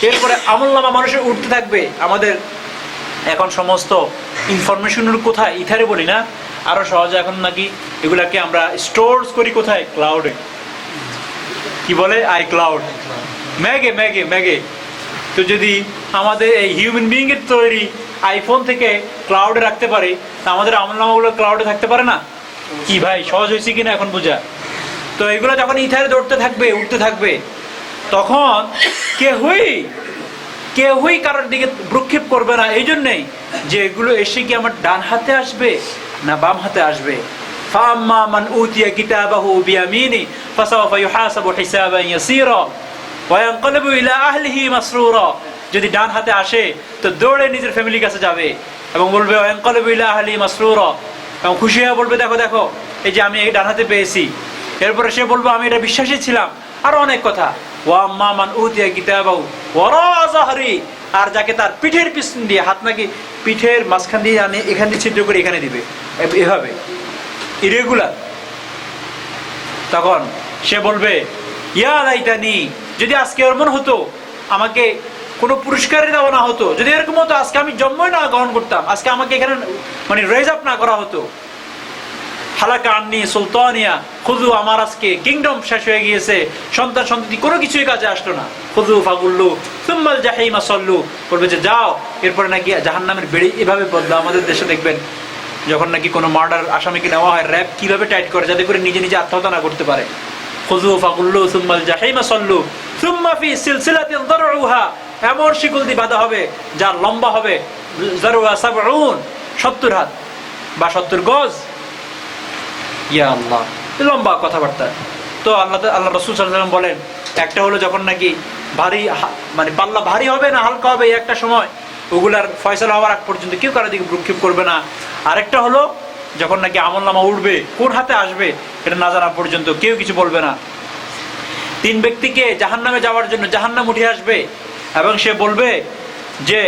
এরপরে আমলনামা মানুষের উঠতে থাকবে। আমাদের এখন সমস্ত ইনফরমেশনের কোথায়, ইথারে বলি না, আরো সহজে এখন নাকি এগুলাকে আমরা স্টোরস করি কোথায়, ক্লাউডে। কি বলে, আই ক্লাউড, ম্যাগে ম্যাগে ম্যাগে। তো যদি আমাদের এই হিউম্যান বিইং এর তৈরি আইফোন থেকে ক্লাউডে রাখতে পারি, তা আমাদের আমলনামাগুলো ক্লাউডে থাকতে পারে না? কি ভাই, সহজ হয়েছে কিনা এখন বোঝা? তো এগুলো যখন ইথারে দৌড়তে থাকবে, উঠতে থাকবে, তখন কেউই কারোর দিকে ভ্রুক্ষেপ করবে না। এই জন্যেই যে এগুলো এসে কি আমার ডান হাতে আসবে না বাম হাতে আসবে। ফাম্মা মান উতিয়া কিতাবাহু বিয়ামিনি ফাসাওফা ইউহাসাবু হিসাবান ইয়াসীরা ওয়া ইয়ানকালিবু ইলা আহলিহি মাসরুরা। যদি ডান হাতে আসে তো দৌড়ে নিজের ফ্যামিলির কাছে যাবে এবং বলবে ওয়া ইয়ানকালিবু ইলা আহলিহি মাসরুরা, এবং খুশি হয়ে বলবে, দেখো দেখো এই যে আমি এই ডান হাতে পেয়েছি। এরপরে সে বলবে আমি এটা বিশ্বাসী ছিলাম, আরো অনেক কথা। ওয়া আম্মা মান উতিয়া কিতাবাহু ওয়ারা যাহরি, আর যাকে তার পিঠের পিছন দিয়ে, হাত নাকি পিঠের মাঝখান দিয়ে আনে এখান দিয়ে ছিদ্র করে এখানে দিবে, এভাবে ইরেগুলার। তখন সে বলবে, ইয়া লাইতানি, যদি আজকে এমন হতো, আমাকে কোনো পুরস্কারই দেওয়া না হতো, যদি এরকম হতো আজকে আমি জন্মই না গ্রহণ করতাম, আজকে আমাকে এখানে মানে রেজ আপ না করা হতো। হালাকা আন্নি সুলতানিয়া খুদু, আমার আজকে কিংডম শেষ হয়ে গিয়েছে, সন্তান সন্ততি কোনো কিছুই কাজে আসলো না। খুদু ফাগুল্লু সুম্মাল জাহিমা সল্লু, বলবে যে যাও। এরপরে নাকি জাহান্নামের বেড়ি এভাবে বদলা। আমাদের দেশে দেখবেন যখন নাকি কোনো মার্ডার আসামিকে নেওয়া হয়, র্যাব কিভাবে টাইট করে যাতে করে নিজে নিজে আত্মহত্যা না করতে পারে। খুদু ফাগুল্লু সুম্মাল জাহিমা সল্লু সুম্মা ফি সিলসিলাতিন যারউহা, এমন শিকল দিয়ে বাঁধা হবে যার লম্বা হবে যারউহা 70 হাত বা 70 গজ। ইয়া আল্লাহ, লম্বা কথাবার্তা। তো আল্লাহ রাসূল সাল্লাল্লাহু আলাইহি ওয়াসাল্লাম বলেন, একটা হলো যখন নাকি ভারী মানে পাল্লা ভারী হবে না হালকা হবে এই একটা সময়, ওগুলার ফয়সালা হওয়ার আগ পর্যন্ত কেউ কারো দিকে ভ্রুক্ষেপ করবে না। আরেকটা হলো যখন নাকি আমলনামা উঠবে, কোন হাতে আসবে এটা না জানা পর্যন্ত কেউ কিছু বলবে না। 3 ব্যক্তিকে জাহান্নামে যাওয়ার জন্য জাহান্নাম উঠে আসবে এবং সে বলবে যে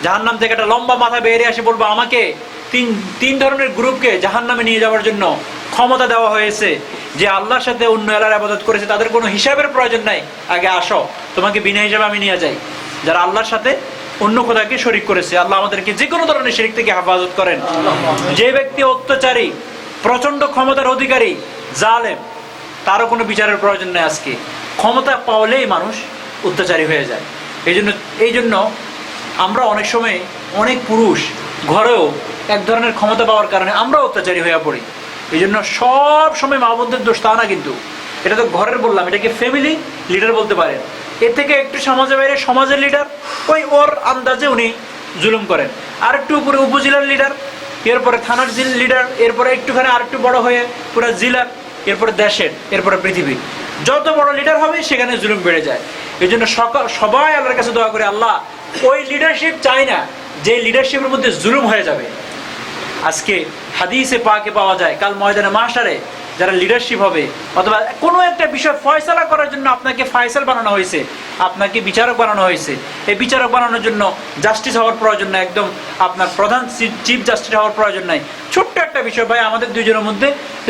জাহান্নাম থেকে একটা লম্বা মাথা বেরিয়ে আসে, বলবো আমাকে তিন ধরনের গ্রুপকে জাহান্নামে নিয়ে যাওয়ার জন্য ক্ষমতা দেওয়া হয়েছে। যে আল্লাহর সাথে অন্য আল্লাহর ইবাদত করেছে তাদের কোনো হিসাবের প্রয়োজন নাই, আগে আসো তোমাকে বিনা হিসাবে আমি নিয়ে যাই। যারা আল্লাহর সাথে অন্য খোদাকে শরীক করেছে, আল্লাহ আমাদেরকে যে কোনো ধরনের শিরক থেকে হেফাজত করেন। যে ব্যক্তি অত্যাচারী, প্রচন্ড ক্ষমতার অধিকারী, জালেম, তারও কোনো বিচারের প্রয়োজন নেই। আজকে ক্ষমতা পাওয়ালেই মানুষ অত্যাচারী হয়ে যায়। এই জন্য আমরা অনেক সময় অনেক পুরুষ ঘরেও এক ধরনের ক্ষমতা পাওয়ার কারণে আমরা অত্যাচারী হয়ে পড়ি। এই জন্য সব সময় মা বোনদের দোষ তা না, কিন্তু এটা তো ঘরের বললাম, এটাকে ফ্যামিলি লিডার বলতে পারেন। এর থেকে একটু সমাজের বাইরে সমাজের লিডার, ওর আন্দাজে উনি জুলুম করেন। আর একটু উপরে উপজেলার লিডার, এরপরে থানার লিডার, এরপরে একটুখানি আর একটু বড় হয়ে পুরো জেলার, এরপরে দেশের, এরপরে পৃথিবীর। যত বড় লিডার হবে সেখানে জুলুম বেড়ে যায়। এই জন্য সবাই আল্লাহর কাছে দোয়া করে, আল্লাহ ওই লিডারশিপ চায় না যে লিডারশিপের মধ্যে জুলুম হয়ে যাবে। আজকে হাদিসে পাকে পাওয়া যায় কাল ময়দানে মাশারে যারা লিডারশিপ হবে অথবা কোনো একটা বিষয় ফয়সালা করার জন্য আপনাকে ফয়সাল বানানো হয়েছে, আপনাকে বিচারক বানানো হয়েছে। এই বিচারক বানানোর জন্য জাস্টিস হওয়ার প্রয়োজন নাই, একদম আপনার প্রধান চিফ জাস্টিস হওয়ার প্রয়োজন নাই। ছোট্ট একটা বিষয় ভাই আমাদের দুইজনের মধ্যে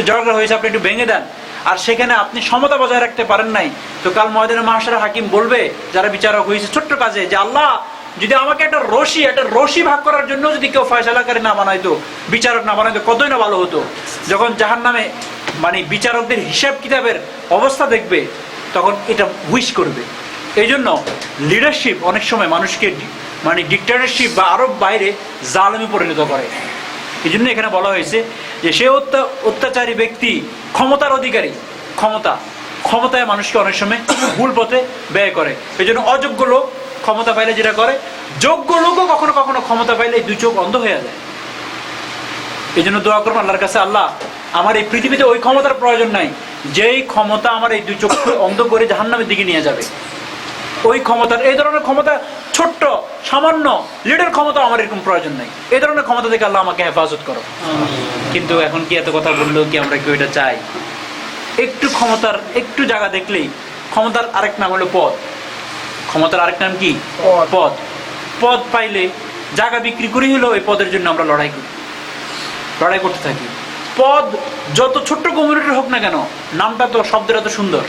ঝগড়া হয়েছে, আপনি একটু ভেঙে দেন, আর সেখানে আপনি সমতা বজায় রাখতে পারেন নাই, তো কাল ময়দানে মাশারে হাকিম বলবে যারা বিচারক হয়েছে ছোট্ট কাজে যে আল্লাহ যদি আমাকে একটা রশি ভাগ করার জন্য যদি কেউ ফয়সালাকারী না বানাইতো, বিচারক না বানাইতো, কতই না ভালো হতো। যখন জাহান্নামে মানে বিচারকদের হিসাব কিতাবের অবস্থা দেখবে তখন এটা উইশ করবে। এই জন্য লিডারশিপ অনেক সময় মানুষকে মানে ডিক্টেটরশিপ বা আরো বাইরে জালেমে পরিণত করে। এই জন্য এখানে বলা হয়েছে যে সে অত্যাচারী ব্যক্তি ক্ষমতার অধিকারী, ক্ষমতায় মানুষকে অনেক সময় ভুল পথে ব্যয় করে। এই জন্য অযোগ্য লোক ক্ষমতা পাইলে যেটা করে, যোগ্য লোকও কখনো কখনো ক্ষমতা পাইলে এই দুই চোখ অন্ধ হয়ে যায়। এই জন্য দোয়া করুন আল্লাহর কাছে, আল্লাহ আমার এই পৃথিবীতে ওই ক্ষমতার প্রয়োজন নাই যেই ক্ষমতা আমার এই দুই চোখ অন্ধ করে জাহান্নামের দিকে নিয়ে যাবে। ওই ক্ষমতার, এই ধরনের ক্ষমতা ছোট্ট সামান্য লিডার ক্ষমতা আমার এরকম প্রয়োজন নাই। এই ধরনের ক্ষমতা থেকে আল্লাহ আমাকে হেফাজত করো। কিন্তু এখন কি এত কথা বললেও কি আমরা কেউ এটা চাই? একটু ক্ষমতার একটু জায়গা দেখলেই, ক্ষমতার আরেক নাম হলো পদ। ক্ষমতার আরেক নাম কি? পদ। পদ পাইলে জায়গা বিক্রি করি হলো এই পদের জন্য আমরা লড়াই করতে থাকি। পদ যত ছোট্ট কমিউনিটির হোক না কেন, নামটা তো শব্দটা তো সুন্দর।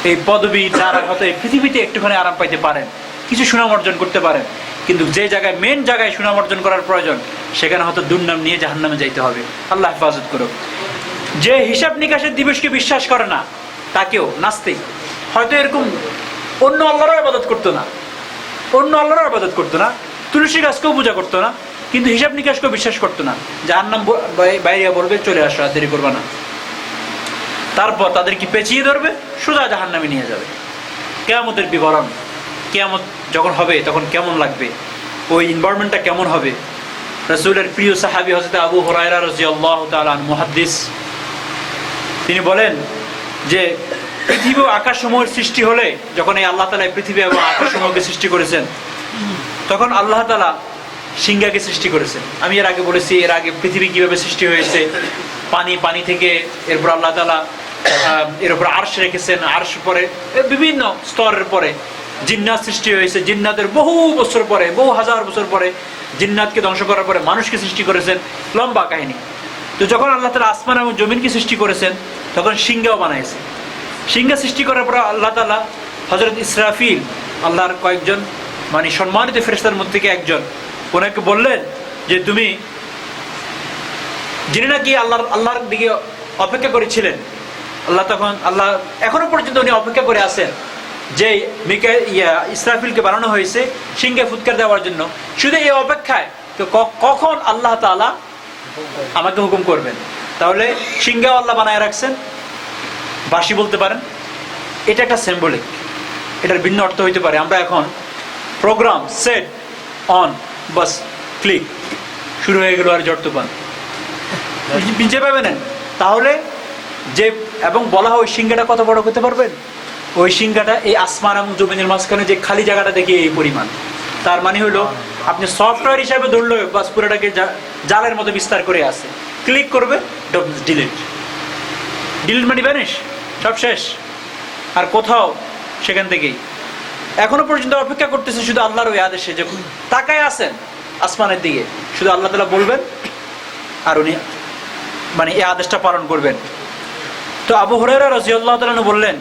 এই পদবী যারা হয়তো এই পৃথিবীতে একটুখানি আরাম পাইতে পারেন, কিছু সুনাম অর্জন করতে পারেন, কিন্তু যে জায়গায় মেন জায়গায় সুনাম অর্জন করার প্রয়োজন সেখানে হয়তো দুর্নাম নিয়ে জাহান্নামে যাইতে হবে। আল্লাহ হেফাজত করুক। যে হিসাব নিকাশের দিবসকে বিশ্বাস করে না তাকেও নাস্তিক, হয়তো এরকম অন্য আল্লাহরও ইবাদত করতো না, তুলসী গাছকেও পূজা করতো না, কিন্তু হিসাব নিকাশকেও বিশ্বাস করতো না। জাহান্নাম বাইরে বলবে চলে আসো, আর দেরি করবা না। তারপর তাদেরকে পেঁচিয়ে ধরবে, সোজা জাহান্নামে নিয়ে যাবে। কিয়ামতের বিবরণ, কিয়ামত যখন হবে তখন কেমন লাগবে, ওই এনভায়রনমেন্টটা কেমন হবে। রাসূলের প্রিয় সাহাবী হযরত আবু হুরায়রা রাদিয়াল্লাহু তাআলা আনহু মুহাদ্দিস, তিনি বলেন যে পৃথিবী ও আকাশসমূহের সৃষ্টি হলে, যখন এই আল্লাহ তাআলা পৃথিবী এবং আকাশসমূহকে সৃষ্টি করেছেন, তখন আল্লাহ তাআলা সিংহাকে সৃষ্টি করেছেন। আমি এর আগে বলেছি এর আগে পৃথিবী কিভাবে সৃষ্টি হয়েছে। পানি থেকে এরপর আল্লাহ তাআলা এর উপর আরশ রেখেছেন, আরশ পরে বিভিন্ন স্তরের পরে জিন্নাত সৃষ্টি হয়েছে। জিন্নাতের বহু বছর পরে, বহু হাজার বছর পরে জিন্নাতকে ধ্বংস করার পরে মানুষকে সৃষ্টি করেছেন। লম্বা কাহিনী। তো যখন আল্লাহ তাআলা আসমান এবং জমিনকে সৃষ্টি করেছেন তখন সিংহাও বানাইছে। সিংহা সৃষ্টি করার পর আল্লাহ তাআলা হযরত ইসরাফিল, আল্লাহর কয়েকজন মানে সম্মানিত ফেরেশতার মধ্যে থেকে একজন, ওনাকে বললেন যে তুমি যিনি নাকি আল্লাহর দিকে অপেক্ষা করেছিলেন, আল্লাহ এখনো পর্যন্ত উনি অপেক্ষা করে আছেন যে ইসরাফিলকে বানানো হয়েছে সিংহে ফুৎকার দেওয়ার জন্য, শুধু এই অপেক্ষায় কখন আল্লাহ তাআলা আমাকে হুকুম করবেন। তাহলে সিংহে আল্লাহ বানায় রাখছেন, বাঁশি বলতে পারেন, এটা একটা সিম্বলিক, এটার ভিন্ন অর্থ হইতে পারে। আমরা এখন প্রোগ্রাম সেট অন, বাস ক্লিক, শুরু হয়ে গেল আর জট তুফান পিছিয়ে পাবেন। তাহলে যে এবং বলা হয় ওই সিংহাটা কত বড় করতে পারবেন, ওই সিংহাটা এই আসমান এবং জমিনের মাঝখানে যে খালি জায়গাটা দেখি এই পরিমাণ। তার মানে হলো আপনি সফটওয়্যার হিসাবে ধরলে বাস পুরোটাকে জালের মতো বিস্তার করে আসে, ক্লিক করবে ডিলিট মানে ভ্যানিশ, সব শেষ, আর কোথাও সেখান থেকেই। এখনো পর্যন্ত অপেক্ষা করতেছে শুধু আল্লাহর ওই আদেশে, যখন তাকায় আছেন আসমানের দিকে, শুধু আল্লাহ তাআলা বলবেন আর উনি মানে এই আদেশটা পালন করবেন। তো আবু হুরায়রা রাদিয়াল্লাহু তাআলা বললেন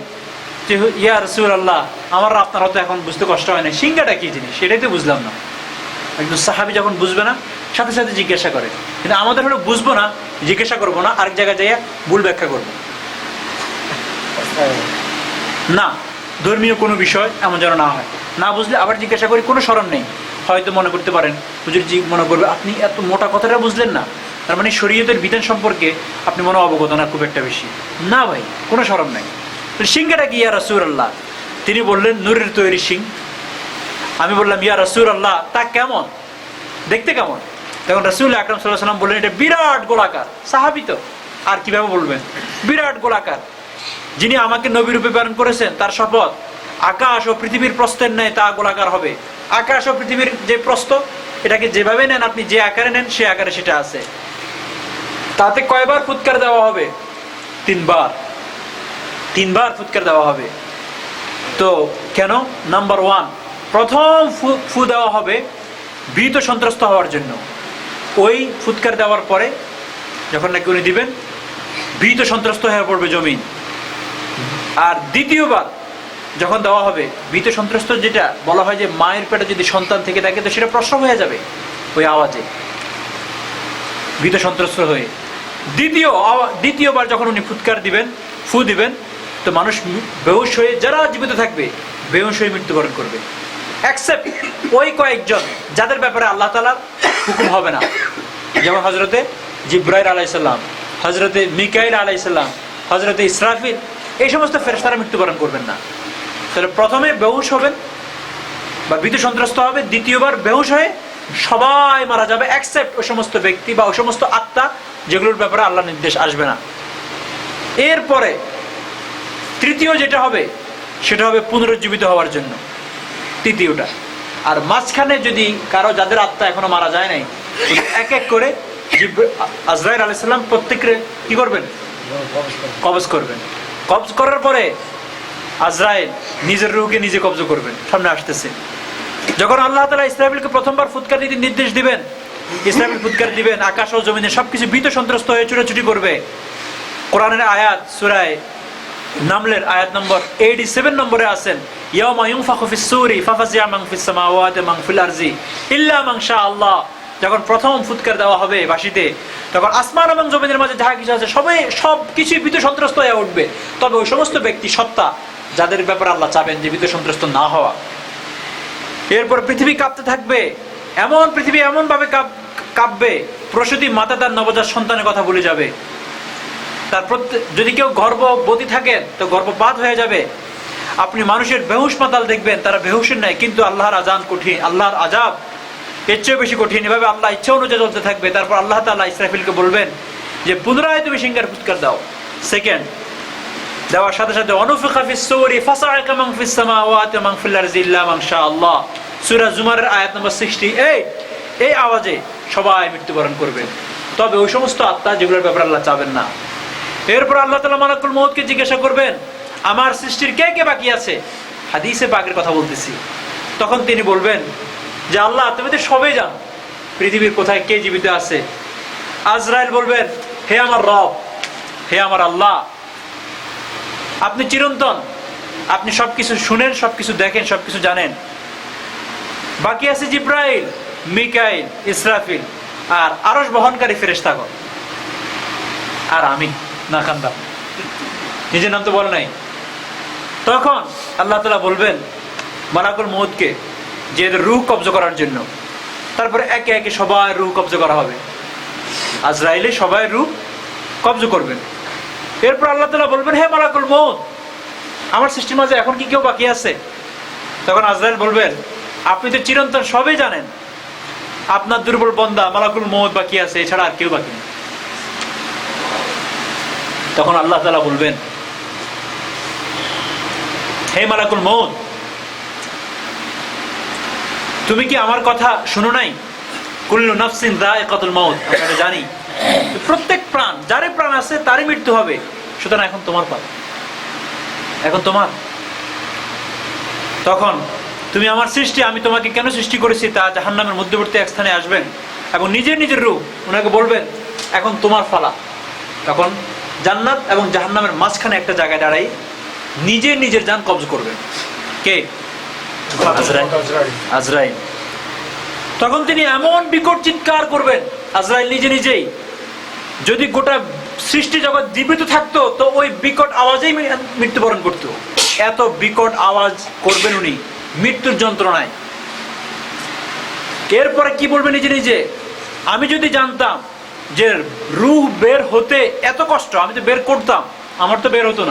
যে ইয়া রাসূলুল্লাহ, আমার আপনার হয়তো এখন বুঝতে কষ্ট হয় না, সিংহাটা কি জিনিস সেটাই তো বুঝলাম না। একজন সাহাবী যখন বুঝবে না সাথে সাথে জিজ্ঞাসা করে, কিন্তু আমাদের হলো বুঝবো না, জিজ্ঞাসা করবো না, আরেক জায়গায় যাইয়া ভুল ব্যাখ্যা করবো না। ধর্মীয় কোনো বিষয় এমন যেন না হয়, না বুঝলে আবার জিজ্ঞাসা করি, কোনো স্মরণ নেই। হয়তো মনে করতে পারেন হুজুর জি মনে করবে আপনি এত মোটা কথাটা বুঝলেন না, তার মানে শরীয়তের বিধান সম্পর্কে আপনি মনে অবগত না খুব একটা বেশি। না ভাই, কোনো স্মরণ নাই। সিংহাটা কি ইয়া রাসূলুল্লাহ? তিনি বললেন নূরের তৈরি সিং। আমি বললাম ইয়া রাসূলুল্লাহ, তা কেমন, দেখতে কেমন? তখন রাসূল আকরাম সাল্লাল্লাহু আলাইহি ওয়াসাল্লাম বললেন এটা বিরাট গোলাকার। সাহাবী তো আর কিভাবে বলবেন, বিরাট গোলাকার। যিনি আমাকে নবী রূপে প্রেরণ করেছেন তার শপথ, আকাশ ও পৃথিবীর প্রস্থের ন্যায় তা গোলাকার হবে। আকাশ ও পৃথিবীর যে প্রস্থ, এটাকে যেভাবে নেন আপনি, যে আকারে নেন সে আকারে সেটা আছে। তাতে কয়বার ফুৎকার দেওয়া হবে? 3 বার। 3 বার ফুৎকার দেওয়া হবে। তো কেন? নাম্বার 1, প্রথম ফু দেওয়া হবে ভীত সন্ত্রস্ত হওয়ার জন্য। ওই ফুৎকার দেওয়ার পরে যখন নাকি উনি দিবেন, ভীত সন্ত্রস্ত হয়ে পড়বে জমিন। আর দ্বিতীয়বার যখন দেওয়া হবে, ভীত সন্ত্রস্ত যেটা বলা হয় যে মায়ের পেটে যদি সন্তান থেকে থাকে তো সেটা প্রসব হয়ে যাবে ওই আওয়াজে, ভীত সন্ত্রস্ত হয়ে। দ্বিতীয়বার যখন উনি ফুৎকার দিবেন, ফু দিবেন, তো মানুষ বেহুশ হয়ে, যারা জীবিত থাকবে বেহুশ হয়ে মৃত্যুবরণ করবে, এক্সেপ্ট ওই কয়েকজন যাদের ব্যাপারে আল্লাহ তাআলার হুকুম হবে না, যেমন হযরতে জিবরাইল আলাইহিস সালাম, হযরতে মিকাইল আলাইহিস সালাম, হযরতে ইসরাফিল, এই সমস্ত ফেরেশতারা মৃত্যুবরণ করবেন না। তাহলে প্রথমে বেহুশ হবেন বা ভীত সন্ত্রস্ত হবে, দ্বিতীয়বার বেহুশ হয়ে সবাই মারা যাবে এক্সেপ্ট ওই সমস্ত ব্যক্তি বা ওই সমস্ত আত্মা যেগুলোর ব্যাপারে আল্লাহর নির্দেশ আসবে না। এরপরে তৃতীয় যেটা হবে সেটা হবে পুনরুজ্জীবিত হওয়ার জন্য, তৃতীয়টা। আর মাঝখানে যদি কারো, যাদের আত্মা এখনো মারা যায় নাই, এক এক করে আজরাইল আলাইহিস সালাম প্রত্যেককে কি করবেন? কবজ করবেন। কবজ করার পরে আজরাইল নিজের রূহকে নিজে কবজ করবেন। সামনে আসতেছে যখন আল্লাহ তাআলা ইসরাফিলকে প্রথমবার ফুৎকার দিতে নির্দেশ দিবেন, ইসরাফিল ফুৎকার দিবেন, আকাশ ও জমিনে সবকিছু ভীত সন্ত্রস্ত হয়ে ছুটাছুটি করবে। কোরআনের আয়াত সূরা নামলের আয়াত নম্বর 87 নম্বরে আছেন, ইয়াউমা ইউনফাখু ফিস-সূরি ফাফাজি'a মান ফিস সামাওয়াতি মান ফিল আরজি ইল্লা মান শা আল্লাহ। যখন প্রথম ফুৎকার দেওয়া হবে বাঁশিতে, তখন আসমান এবং জমিনের মাঝে যাহা কিছু আছে সব কিছুই ভীত সন্ত্রস্ত হয়ে উঠবে, তবে ওই সমস্ত ব্যক্তি সত্তা যাদের ব্যাপারে আল্লাহ চাবেন যে ভীত সন্ত্রস্ত না হওয়া। এরপর পৃথিবী কাঁপতে থাকবে, পৃথিবী এমন ভাবে কাঁপবে, প্রসূতি মাতা তার নবজাত সন্তানের কথা ভুলে যাবে। তারপর যদি কেউ গর্ভবতী থাকেন তো গর্ভপাত হয়ে যাবে। আপনি মানুষের বেহুশ মাতাল দেখবেন, তারা বেহুশের নাই, কিন্তু আল্লাহর আযাব কঠিন, আল্লাহর আযাব এর চেয়ে বেশি কঠিন। এভাবে আল্লাহ ইচ্ছা অনুযায়ী চলতে থাকবে। তারপর আল্লাহ তাআলা ইসরাফিলকে বলবেন যে পুনরায় তুমি সিংহার ফুৎকার দাও। সেকেন্ড দেওয়ার সাথে সাথে অনুফিখা ফিস-সূরি ফাসা'iকা মান ফিস সামাওয়াতি মান ফিল আরজি ইল্লা মান শা আল্লাহ। সূরা জুমারের আয়াত নম্বর 68। এই আওয়াজে সবাই মৃত্যুবরণ করবে, তবে ওই সমস্ত আত্মা যেগুলোর ব্যাপারে আল্লাহ চাবেন না। এরপর আল্লাহ তাআলা মালাকুল মউতকে জিজ্ঞাসা করবেন, আমার সৃষ্টির কে কে বাকি আছে? হাদিসে পাকের কথা বলতেছি। তখন তিনি বলবেন যে আল্লাহ তুমি তো সবই জানো, পৃথিবীর কোথায় কে জীবিত আছে। আজরাইল বলবেন, হে আমার রব, হে আমার আল্লাহ, আপনি চিরন্তন, আপনি সবকিছু শুনেন, সবকিছু দেখেন, সবকিছু জানেন। বাকি আছে জিবরাইল, মিকাইল, ইসরাফিল আর আরশ বহনকারী ফেরেশতাগণ, আর আমি না খান্দা, নিজের নাম তো বল নাই। তখন আল্লাহ তাআলা বলবেন মালাকুল মউতকে যে এদের রূহ কবজ করার জন্য। তারপরে একে একে সবাই রূহ কবজ করা হবে। আজরাইলে সবাই রূহ কবজ করবেন। এরপর আল্লাহ তাআলা বলবেন, হে মালাকুল মউত, আমার সৃষ্টির মাঝে এখন কি কেউ বাকি আছে? তখন আজরাইল বলবেন, আপনি তো চিরন্তন, সবই জানেন, আপনার দুর্বল বান্দা মালাকুল মউত বাকি আছে, এছাড়া আর কেউ বাকি নেই। তখন আল্লাহ তাআলা বলবেন, হে মালাকুল মউত, তুমি কি আমার কথা শুনো নাই? কুল্লু নাফসিন যায়িকাতুল মাউত, আমরা জানি প্রত্যেক প্রাণ, যারে প্রাণ আছে তারই মৃত্যু হবে, সুতরাং এখন তোমার পালা, এখন তোমার। তখন তুমি আমার সৃষ্টি, আমি তোমাকে কেন সৃষ্টি করেছি তা জাহান্নামের মধ্যবর্তী এক স্থানে আসবেন এবং নিজের রূহ ওনাকে বলবেন, এখন তোমার পালা। তখন জান্নাত এবং জাহান্নামের মাঝখানে একটা জায়গায় দাঁড়াই নিজের জান কবজ করবেন। কে? আজরাইল। তখন তিনি এমন বিকট চিৎকার করবেন, আজরাইল নিজেই, যদি গোটা সৃষ্টি জগৎ জীবিত থাকতো তো ওই বিকট আওয়াজেই মৃত্যুবরণ করতো। এত বিকট আওয়াজ করবেন উনি মৃত্যুর যন্ত্রণায়। এরপরে কি বলবেন নিজে, আমি যদি জানতাম যে রূহ বের হতে এত কষ্ট, আমি তো বের করতাম, আমার তো বের হতো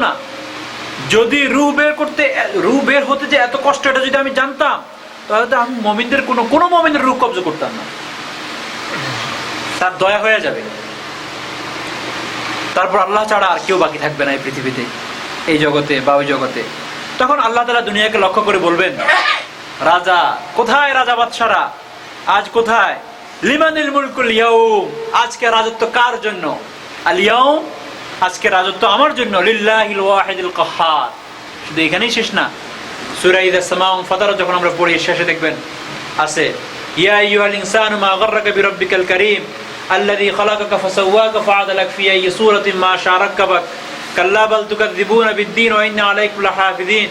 না। যদি রূহ বের হতে যে এত কষ্ট, এটা যদি আমি জানতাম, তাহলে তো আমি মুমিনদের কোনো মুমিনের রূহ কবজ করতাম না, তার দয়া হয়ে যাবে। তারপর আল্লাহ ছাড়া আর কেউ বাকি থাকবে না এই পৃথিবীতে। এই জগতে বা ওই জগতে। তখন আল্লাহ তাআলা দুনিয়াকে লক্ষ্য করে বলবেন, রাজা কোথায়, রাজা বাদশারা আজ কোথায়? লিমানিল মুলকুল ইয়াউম, আজকে রাজত্ব কার জন্য? আল ইয়াউম, আজকে রাজত্ব আমার জন্য। লিল্লাহিল ওয়াহিদুল কাহ্হার। শুধু এখানেই শেষ না, সূরা ইযাস সামাউ ফাতার যখন আমরা পড়ি শেষে দেখবেন আছে, ইয়া আইয়ুহাল ইনসানু মা গাররাকা বিরাব্বিকাল কারীম আল্লাযী খালাকাকা ফাসাওয়াকা ফাআদালাক ফি আইয়ি সূরাতিন মা শাআ রাক্কাবাক কাল্লা বাল তুকাযযিবুনা বিদ্দীন ওয়া ইন্না আলাইকুম লাহাফিযিন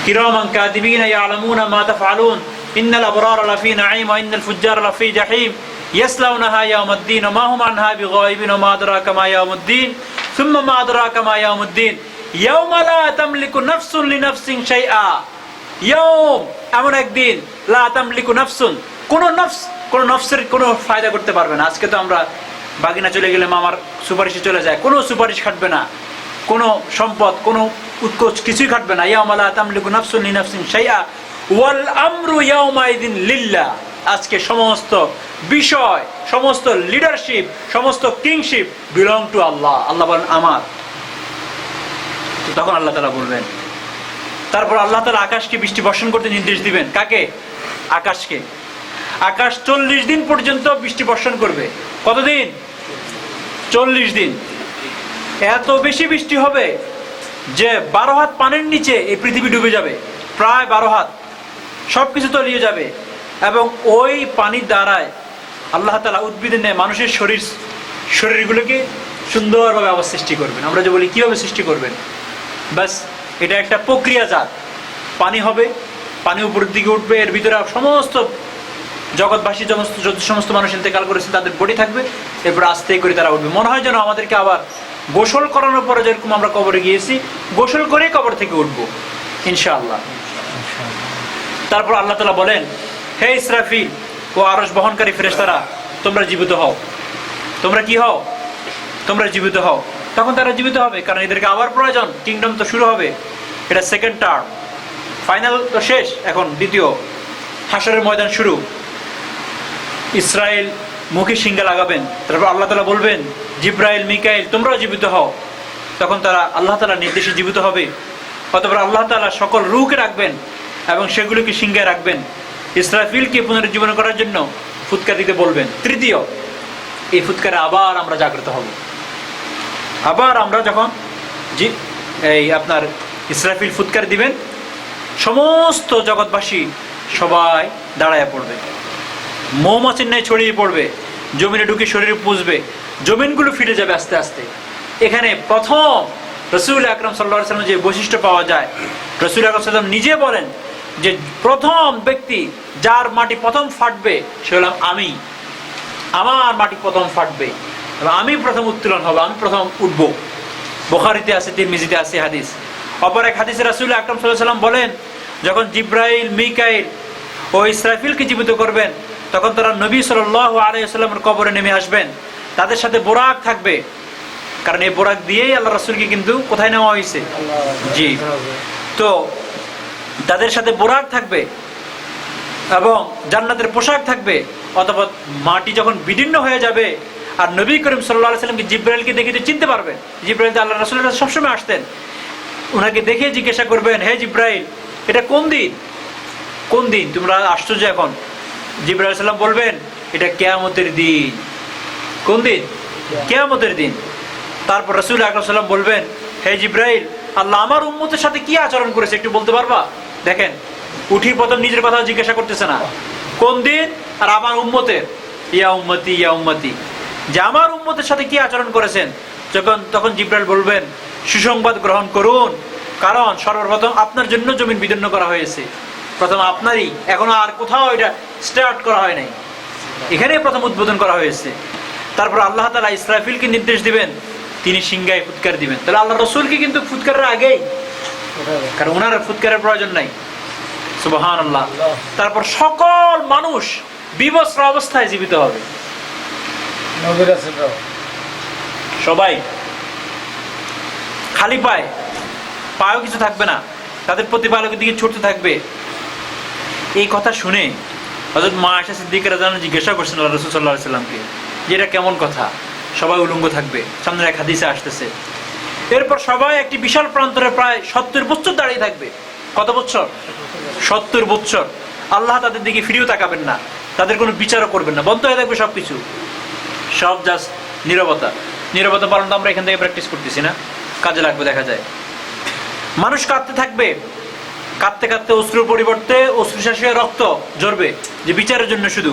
কিরামান কাতিবিনা ইয়ালামুনা মা তাফআলুন ইন্নাল আবরারা লাফি নাঈম ওয়া ইন্নাল ফুজ্জারা লাফি জাহিম ইয়াসলাউনাহা ইয়াওমাদ্দিন ওয়া মা হুম আনহা বিগায়িবিন ওয়া মা আদরাকা মা ইয়াওমুদ্দিন সুম্মা মা আদরাকা মা ইয়াওমুদ্দিন ইয়াওমা লা তামলিকু নাফসুন লিনাফসিন শাইআ। ইয়াওম, এমন একদিন, লা তামলিকু নাফসুন, কোন নফসের কোনো ফায়দা করতে পারবে না। আজকে তো আমরা বাগিনা চলে গেলে মামার সুপারিশে চলে যায়, কোনো সুপারিশ খাটবে না, কোনো সম্পদ, কোনো উৎকোচ কিছুই খাটবে না। ইয়াওমা লা তামলিকু নাফসুন লিনাফসিন শাইআ ওয়াল আমরু ইয়াওমাইদিন লিল্লাহ। আজকে সমস্ত বিষয়, সমস্ত লিডারশিপ, সমস্ত কিংশিপ বিলং টু আল্লাহ। আল্লাহ বলেন আমার। তখন আল্লাহ তাআলা বলবেন, তারপর আল্লাহ তাআলা আকাশকে বৃষ্টি বর্ষণ করতে নির্দেশ দিবেন। কাকে? আকাশকে। আকাশ 40 দিন পর্যন্ত বৃষ্টি বর্ষণ করবে। কতদিন? 40 দিন। এত বেশি বৃষ্টি হবে যে 12 হাত পানির নিচে এই পৃথিবী ডুবে যাবে, প্রায় 12 হাত, সবকিছু তলিয়ে যাবে। এবং ওই পানির দ্বারায় আল্লাহ তাআলা উদ্ভিদের ন্যায় মানুষের শরীরগুলোকে সুন্দরভাবে আবার সৃষ্টি করবেন। আমরা যে বলি কিভাবে সৃষ্টি করবেন, বাস এটা একটা প্রক্রিয়াজাত। পানি হবে, পানি উপরের দিকে উঠবে, এর ভিতরে সমস্ত জগৎবাসী যত সমস্ত মানুষ ইন্তেকাল করেছে তাদের বডি থাকবে, এরপর আস্তে করে তারা উঠবে। মনে হয় যেন আমাদেরকে আবার গোসল করানোর পরে যেরকম আমরা কবরে গিয়েছি, গোসল করেই কবর থেকে উঠবো ইনশাআল্লাহ। তারপর আল্লাহ তাআলা বলেন, হে ইসরাফিল ও আরশ বহনকারী ফেরেশতারা, তোমরা জীবিত হও। তোমরা কি হও? তোমরা জীবিত হও। তখন তারা জীবিত হবে, কারণ এদেরকে আবার প্রয়োজন। কিংডম তো শুরু হবে, এটা সেকেন্ড টার্ম, ফাইনাল তো শেষ, এখন দ্বিতীয় হাসরের ময়দান শুরু। ইসরায়েল মুখে সিংহা লাগাবেন, তারপর আল্লাহ তাআলা বলবেন, জিব্রাইল, মিকাইল, তোমরাও জীবিত হও। তখন তারা আল্লাহ তাআলার নির্দেশে জীবিত হবে। অতঃপর আল্লাহ তাআলা সকল রূহকে রাখবেন এবং সেগুলিকে সিংহায় রাখবেন। ইসরাফিলকে পুনরুজ্জীবন করার জন্য ফুৎকার দিতে বলবেন। তৃতীয়, এই ফুৎকারে আবার আমরা জাগ্রত হব। আবার আমরা যখন এই আপনার ইসরাফিল ফুৎকার দিবেন, সমস্ত জগৎবাসী সবাই দাঁড়ায় পড়বে, মৌমাছির ন্যায় ছড়িয়ে পড়বে, জমিনে ঢুকে শরীরে পুষবে, জমিনগুলো ফিরে যাবে আস্তে আস্তে। এখানে প্রথম রাসূল আকরাম সাল্লাল্লাহু আলাইহি ওয়াসাল্লাম যে বৈশিষ্ট্য পাওয়া যায়, রাসূল আকরাম সাল্লাল্লাহু আলাইহি ওয়াসাল্লাম নিজে বলেন যে প্রথম ব্যক্তি যার মাটি প্রথম ফাটবে সে হলাম আমি। আমার মাটি প্রথম ফাটবে এবং আমি প্রথম উত্তোলন হব, আমি প্রথম উঠব। বুখারীতে আছে, তিরমিজিতে আছে হাদিস। অপর এক হাদিসে রাসূল আকরাম সাল্লাল্লাহু আলাইহি ওয়াসাল্লাম বলেন, যখন জিব্রাইল, মিকাইল ও ইসরাফিলকে জীবিত করবেন, তখন তারা নবী সাল্লাল্লাহু আলাইহি ওয়াসাল্লামের কবরে নেমে আসবেন। তাদের সাথে বোরাক থাকবে, কারণ এই বোরাক দিয়েই আল্লাহ রাসূলকে কিন্তু কোথায় নেওয়া হয়েছে? জি। তো তাদের সাথে বোরাক থাকবে এবং জান্নাতের পোশাক থাকবে। অথবা মাটি যখন বিদীর্ণ হয়ে যাবে, আর নবী করিম সাল্লাল্লাহু আলাইহি ওয়াসাল্লামকে জিব্রাইলকে দেখে তো চিনতে পারবেন। জিব্রাইল তো আল্লাহ রাসূলের কাছে সবসময় আসতেন। ওনাকে দেখে জিজ্ঞাসা করবেন, হে জিব্রাইল, এটা কোন দিন? কোন দিন তোমরা আসছো যে এখন? জিব্রাইল আলাইহিস সালাম বলবেন, এটা কিয়ামতের দিন। কোন দিন? কিয়ামতের দিন। তারপর রাসূল আকরাম সাল্লাল্লাহু আলাইহি ওয়াসাল্লাম বলবেন, হে জিব্রাইল, আল্লাহ আমার উম্মতের সাথে কি আচরণ করেছে একটু বলতে পারবা? দেখেন, উঠি প্রথম নিজের কথা জিজ্ঞাসা করতেছে না, কোন দিন আর আমার উম্মতের, ইয়া উম্মতি ইয়া উম্মতি, যে আমার উম্মতের সাথে কি আচরণ করেছেন। তখন জিব্রাইল বলবেন, সুসংবাদ গ্রহণ করুন, কারণ সর্বপ্রথম আপনার জন্য জমিন বিদীর্ণ করা হয়েছে। প্রথম আপনারই, এখনো আর কোথাও এটা স্টার্ট করা হয় নাই, এখানেই প্রথম উদ্বোধন করা হয়েছে। তারপর আল্লাহ তাআলা ইসরাফিলকে নির্দেশ দিবেন, তিনি সিংহায় ফুৎকার দিবেন। তাহলে আল্লাহ রাসূলকে কিন্তু ফুৎকারের আগেই, কারণ ওনার ফুৎকারের প্রয়োজন নাই। সুবহানাল্লাহ। তারপর সকল মানুষ বিবস্ত্র অবস্থায় জীবিত হবে, সবাই খালি পায়ে, পায়েও কিছু থাকবে না, তাদের প্রতিপালকের দিকে ছুটতে থাকবে। এই কথা শুনে হযরত মা আয়েশা সিদ্দিকা রাদিয়াল্লাহু আনহা জিজ্ঞাসা করছেন রাসূল সাল্লাল্লাহু আলাইহি ওয়াসাল্লামকে যে এটা কেমন কথা, সবাই উলঙ্গ থাকবে। সামনে এক হাদিসে আসতেছে এরপর সবাই একটি বিশাল প্রান্তরে প্রায় 70 বছর দাঁড়িয়ে থাকবে। কত বছর? 70 বছর। আল্লাহ তাদের দিকে ফিরেও তাকাবেন না, তাদের কোনো বিচারও করবেন না, বন্ধ হয়ে থাকবে সবকিছু, সব জাস্ট নীরবতা। নীরবতা পালন তো আমরা এখান থেকে প্র্যাকটিস করতেছি না, কাজে লাগবে দেখা যায়। মানুষ কাঁদতে থাকবে, কাঁদতে কাঁদতে অশ্রুর পরিবর্তে অশ্রু শেষ হয়ে রক্ত ঝরবে, যে বিচারের জন্য শুধু।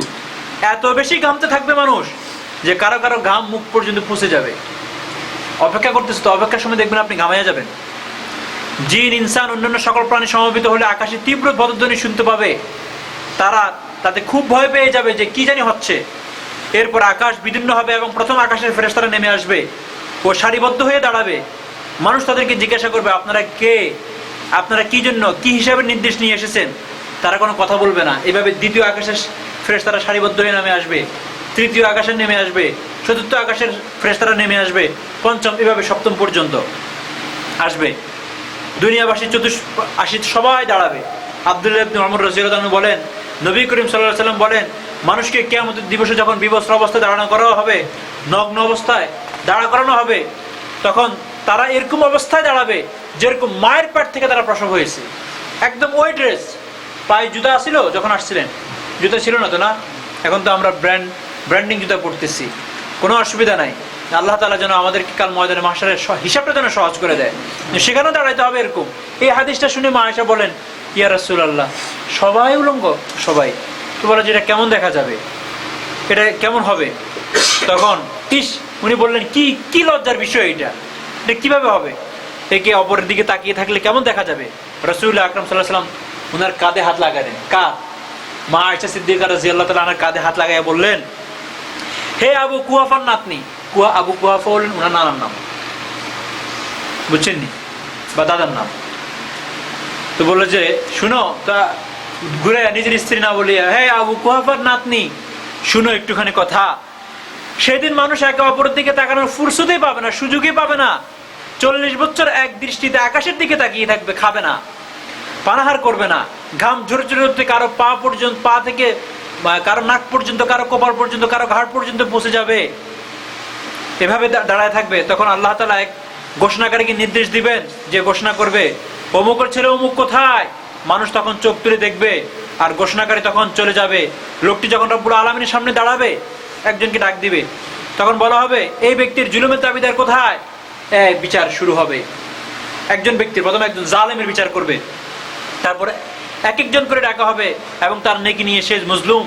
এত বেশি ঘামতে থাকবে মানুষ যে কারো কারো ঘাম মুখ পর্যন্ত পুষে যাবে। অপেক্ষা করতেছে তো, অপেক্ষার সময় দেখবেন আপনি ঘামাইয়া যাবেন। জিন, ইনসান, অন্যান্য সকল প্রাণী সমবেত হলে আকাশে তীব্র পদধ্বনি শুনতে পাবে। তারা তাতে খুব ভয় পেয়ে যাবে যে কি জানি হচ্ছে। এরপর আকাশ বিদীর্ণ হবে এবং প্রথম আকাশের ফেরেশতারা নেমে আসবে ও সারিবদ্ধ হয়ে দাঁড়াবে। মানুষ তাদেরকে জিজ্ঞাসা করবে, আপনারা কে? আপনারা কি জন্য, কি হিসাবে নির্দেশ নিয়ে এসেছেন? তারা কোনো কথা বলবে না। এভাবে দ্বিতীয় আকাশের ফেরেশতারা সারিবদ্ধ হয়ে নেমে আসবে, তৃতীয় আকাশের নেমে আসবে, চতুর্থ আকাশের ফেরেশতারা নেমে আসবে, পঞ্চম, এভাবে সপ্তম পর্যন্ত আসবে। দুনিয়াবাসী 84 সবাই দাঁড়াবে। আব্দুল্লাহ ইবনে উমর রাদিয়াল্লাহু আনহু বলেন, নবী করিম সাল্লাল্লাহু আলাইহি ওয়াসাল্লাম বলেন, মানুষকে কিয়ামতের দিবসে যখন বিবস্ত্র অবস্থায় দাঁড়ানো করা হবে, নগ্ন অবস্থায় দাঁড়া করানো হবে, তখন তারা এরকম অবস্থায় দাঁড়াবে যেরকম মায়ের পেট থেকে তারা প্রসব হয়েছে। একদম ওই ড্রেস, পায়ে জুতা ছিল যখন আসছিলেন, জুতা ছিল না তো না, এখন তো আমরা ব্র্যান্ডিং জুতা পরতেছি, কোনো অসুবিধা নাই। আল্লাহ তাআলা যেন আমাদেরকে কাল ময়দানে মাহশারের হিসাবটা যেন সহজ করে দেয়, সেখানেও দাঁড়াইতে হবে এরকম। এই হাদিসটা শুনে মা আয়েশা বলেন, ইয়া রাসূলুল্লাহ, সবাই উলঙ্গ? সবাই। তো বলে, যেটা কেমন দেখা যাবে, এটা কেমন হবে? তখন উনি বললেন, কি লজ্জার বিষয় এটা কিভাবে হবে? একে অপরের দিকে তাকিয়ে থাকলে কেমন দেখা যাবে? রাসূলুল্লাহ আকরাম সাল্লাল্লাহু আলাইহি ওয়াসাল্লাম ওনার কাঁধে হাত লাগালেন। মা আয়েশা সিদ্দিকা রাদিয়াল্লাহু তাআলা আনহার কাঁধে হাত লাগাইয়া বললেন, হে আবু কুহাফার নাতনি। আবু কুহাফা হলেন ওনার নানার নাম, বুঝছেন নি, বা দাদার নাম। তো বললো যে, শুনো, তা ঘুরে নিজের স্ত্রী না বলিয়া, হে আবু কুহাফার নাতনি, শুনো একটুখানি কথা। সেদিন মানুষ একে অপরের দিকে তাকানোর ফুরসতই পাবে না, সুযোগই পাবে না। 40 বছর এক দৃষ্টিতে আকাশের দিকে তাকিয়ে থাকবে, খাবে না, পানাহার করবে না। ঘাম ঝরে ঝরে উঠতে কারো পা পর্যন্ত, পা থেকে কারো নাক পর্যন্ত, কারো কপাল পর্যন্ত, কারো ঘাড় পর্যন্ত পৌঁছে যাবে। এভাবে দাঁড়ায় থাকবে। তখন আল্লাহ তাআলা এক ঘোষণাকারীকে নির্দেশ দিবেন, যে ঘোষণা করবে, অমুকের ছেলে অমুক কোথায়? মানুষ তখন চোখ তুলে দেখবে, আর ঘোষণাকারী তখন চলে যাবে। লোকটি যখন রব্বুল আলামিনের সামনে দাঁড়াবে, একজনকে ডাক দিবে, তখন বলা হবে, এই ব্যক্তির জুলুমের দাবিদার কোথায়? বিচার শুরু হবে। একজন ব্যক্তির, প্রথমে একজন জালেমের বিচার করবে, তারপরে এক একজন করে ডাকা হবে এবং তার নেকি নিয়ে সে মজলুম,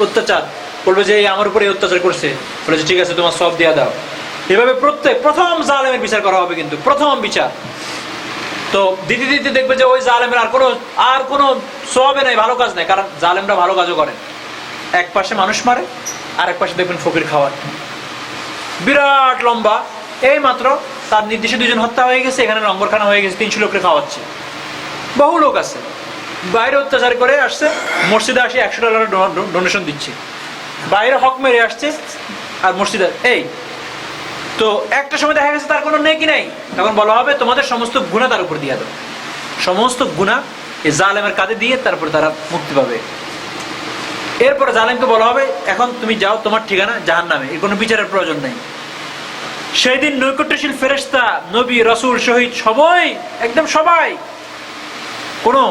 অত্যাচার বলবে যে আমার উপরে অত্যাচার করছে, বলে যে ঠিক আছে, তোমার সব দিয়া দাও। এভাবে প্রথম জালেমের বিচার করা হবে, কিন্তু প্রথম বিচার। তো দিতে দিতে দেখবে যে ওই জালেমের আর কোনো সওয়াবে নাই, ভালো কাজ নাই, কারণ জালেমরা ভালো কাজও করে। এক পাশে মানুষ মারে, আর এক পাশে দেখবেন ফকির খাওয়ার, বিরাট লম্বা, এই মাত্র তার নির্দেশে 2 জন হত্যা হয়ে গেছে, এখানে লঙ্গরখানা হয়ে গেছে, 300 লোককে খাওয়াচ্ছে। বহু লোক আছে বাইরে অত্যাচার করে আসছে, মসজিদে আসে $100 ডোনেশন দিচ্ছে, বাইরে হক মেরে আসছে, আর মসজিদে এই। তো একটা সময় দেখা গেছে তার কোনো নেকি নাই, তখন বলা হবে তোমাদের সমস্ত গুনাহ তার উপর দিয়ে দাও, সমস্ত গুনাহ এই জালেমের কাঁধে দিয়ে তারপরে তারা মুক্তি পাবে। এরপরে জালেমকে বলা হবে, এখন তুমি যাও, তোমার ঠিকানা জাহান্নামে, এর কোনো বিচারের প্রয়োজন নেই। সেই দিন নৈকট্যশীল ফেরেশতা, নবী, রাসূল, শহীদ সবাই, একদম সবাই কোনো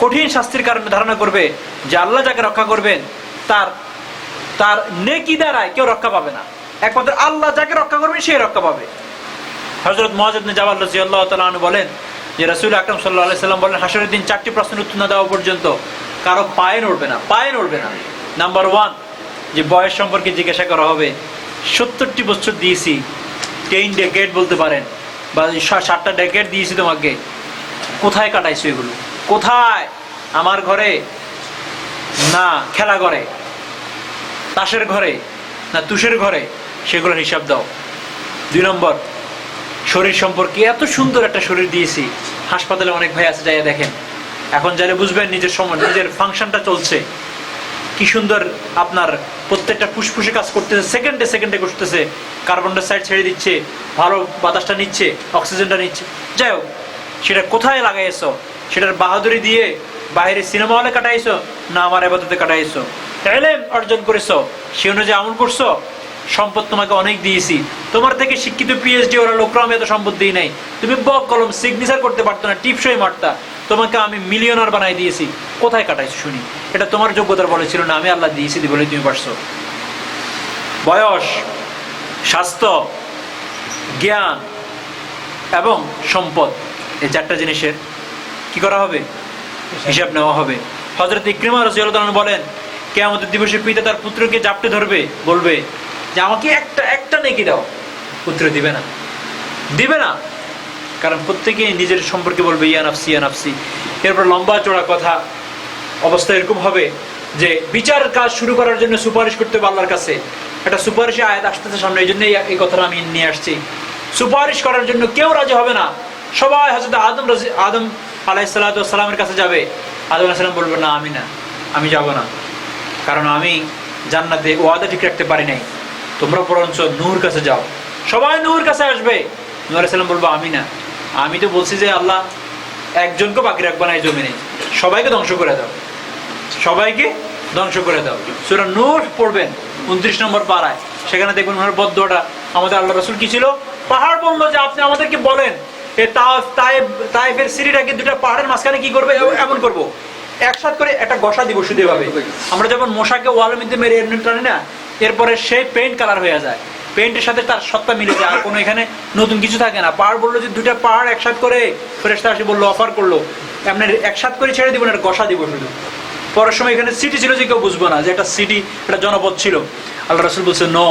কঠিন শাস্তির কারণে ধারণা করবে যে আল্লাহ যাকে রক্ষা করবেন তার নেকি দ্বারায় কেউ রক্ষা পাবে না, একমাত্র আল্লাহ যাকে রক্ষা করবেন সে রক্ষা পাবে। হযরত মুআয ইবনে জাবাল রাদিয়াল্লাহু তাআলা আনহু বলেন যে রাসূল আকরাম সাল্লাল্লাহু আলাইহি সাল্লাম বলেন, হাসরের দিন 4টি প্রশ্নের উত্তর না দেওয়া পর্যন্ত কারো পায়ে নড়বে না। নাম্বার 1, যে বয়স সম্পর্কে জিজ্ঞাসা করা হবে। 70টি বছর দিয়েছি, 10 ডেকেড বলতে পারেন, বা 7টা ডেকেড দিয়েছি তোমাকে, কোথায় কাটাইছো এগুলো? কোথায়? আমার ঘরে না খেলা ঘরে, তাসের ঘরে না তুষের ঘরে, সেগুলোর হিসাব দাও। 2 নম্বর, শরীর সম্পর্কে, এত সুন্দর একটা শরীর দিয়েছি, হাসপাতালে অনেক ভাই আছে, যাইয়া দেখেন, এখন যারা বুঝবেন নিজের ফাংশনটা চলছে, কি সুন্দর আপনার প্রত্যেকটা ফুসফুসে কাজ করতেছে, সেকেন্ডে করতেছে, কার্বন ডাইঅক্সাইড ছেড়ে দিচ্ছে, ভালো বাতাসটা নিচ্ছে, অক্সিজেনটা নিচ্ছে। যাই হোক, সেটা কোথায় লাগাইছো? সেটার বাহাদুরি দিয়ে বাইরে সিনেমা হলে কাটাইছো, না আমার ইবাদতে কাটাইছো? ইলম অর্জন করেছো, সে অনুযায়ী আমল করছো, সম্পদ তোমাকে অনেক দিয়েছি, তোমার থেকে শিক্ষিত পিএইচডি ওরা লোকরা আমি এত সম্পদ দিই নাই, তুমি বক কলম সিগনেচার করতে পারতো না, টিপসই মারতা, তোমাকে আমি মিলিয়নার বানাই দিয়েছি, কোথায় কাটাইছো শুনি? এটা তোমার যোগ্যতার বলে ছিল না, আমি আল্লাহ দিয়েছি বলে তুমি পারছো। বয়স, স্বাস্থ্য, জ্ঞান এবং সম্পদ, এই চারটা জিনিসের কি করা হবে? হিসাব নেওয়া হবে। হযরত ইকরিমা রাদিয়াল্লাহু আনহু বলেন, কিয়ামতের দিবসে পিতা তার পুত্রকে জাপটে ধরবে, বলবে যে আমাকে একটা নেকি দাও, পুত্র দিবে না, দিবে না, কারণ প্রত্যেকে নিজের সম্পর্কে বলবে ইয়া নাফসি ইয়া নাফসি। এরপর লম্বা চড়া কথা, অবস্থা এরকম হবে যে বিচার কাজ শুরু করার জন্য সুপারিশ করতে হবে আল্লাহর কাছে। একটা সুপারিশে আয়াত আসতেছে সামনে, এই জন্য এই কথাটা আমি নিয়ে আসছি। সুপারিশ করার জন্য কেউ রাজি হবে না, সবাই হযরত আদম আলাইহিস সালাতু ওয়াস সালামের কাছে যাবে। আদম আলাইহিস সালাম বলবে না, আমি যাব না, কারণ আমি জান্নাতে ওয়াদা ঠিক রাখতে পারি নাই, তোমরা বরঞ্চ নূর কাছে যাও। সবাই নূর কাছে আসবে, নূহ আলাইহিস সালাম বলবো আমি তো বলছি যে আল্লাহ একজনকে বাকি রাখবো না এই জমিনে, সবাইকে ধ্বংস করে দাও, সবাইকে ধ্বংস করে দাও। সূরা নূহ পড়বেন 29 নম্বর পারায়, সেখানে দেখবেন ওনার বদদোয়াটা আমাদের আল্লাহ রাসূল কি ছিল? পাহাড় বললো যে আপনি আমাদেরকে বলেন এই তায়েফের সিঁড়িটাকে দুটা পাহাড়ের মাঝখানে কি করবে, এমন করব, একসাথে করে একটা ঘষা দিব শুধু এভাবে। আমরা যখন মশাকে ওয়ালের মধ্যে মেরে এমনি টানি না, এরপরে সেই পেইন্ট কালার হয়ে যায়, পেইন্টের সাথে তার সত্তা মিলে যায়, আর কোনো এখানে নতুন কিছু থাকে না। পাহাড় বললো যে দুইটা পাহাড় একসাথে করে, ফেরেশতা আসে বললো, অফার করলো, আপনার একসাথে করে ছেড়ে দিব না, ঘষা দিব শুধু। পরের সময় এখানে সিটি ছিল যে কেউ বুঝবো না যে একটা সিটি, একটা জনপদ ছিল। আল্লাহ রাসূল বলছে নো।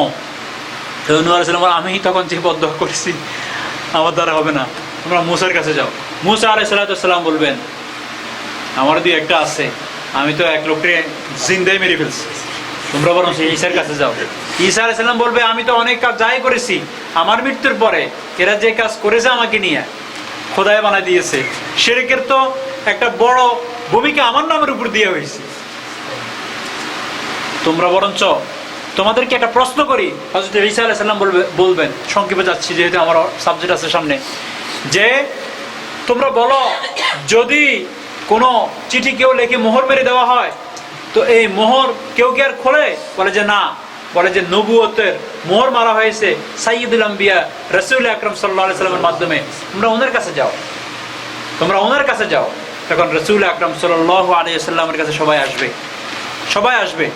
তো নূহ আলাইহিস সালাম, আমি তখন যে বদদোয়া করেছি আমার দ্বারা হবে না, তোমরা মূসার কাছে যাও। মূসা আলাইহিস সালাম বলবেন আমার দুই একটা আছে, আমি তো এক লোককে জিন্দাই মেরে ফেলছি, তোমরা বরং ঈসার কাছে যাও। ঈসা আলাইহিস সালাম বলবে আমি তো অনেক কাজ যাই করেছি, আমার মৃত্যুর পরে এরা যে কাজ করেছে আমাকে নিয়ে খোদাই বানাই দিয়েছে, শিরকের তো একটা বড় ভূমিকা আমার নামের উপর দিয়ে হয়েছে, তোমরা বরঞ্চ তোমাদেরকে একটা প্রশ্ন করি। হযরত ঈসা আলাইহিস সালাম বলবেন, সংক্ষেপে যাচ্ছি যেহেতু আমার সাবজেক্ট আছে সামনে, যে তোমরা বলো যদি কোনো চিঠি কেউ লিখে মোহর মেরে দেওয়া হয় তো এই মোহর কেউ কি আর খোলে? বলে যে না, বলে যে নবুয়তের মোহর মারা হয়েছে সাইয়্যিদুল আম্বিয়া রাসূল আকরাম সাল্লাল্লাহু আলাইহি সাল্লামের মাধ্যমে, তোমরা ওনার কাছে যাও, তোমরা ওনার কাছে যাও। তখন রাসূল আকরাম সাল্লাল্লাহু আলাইহি সাল্লামের কাছে সবাই আসবে।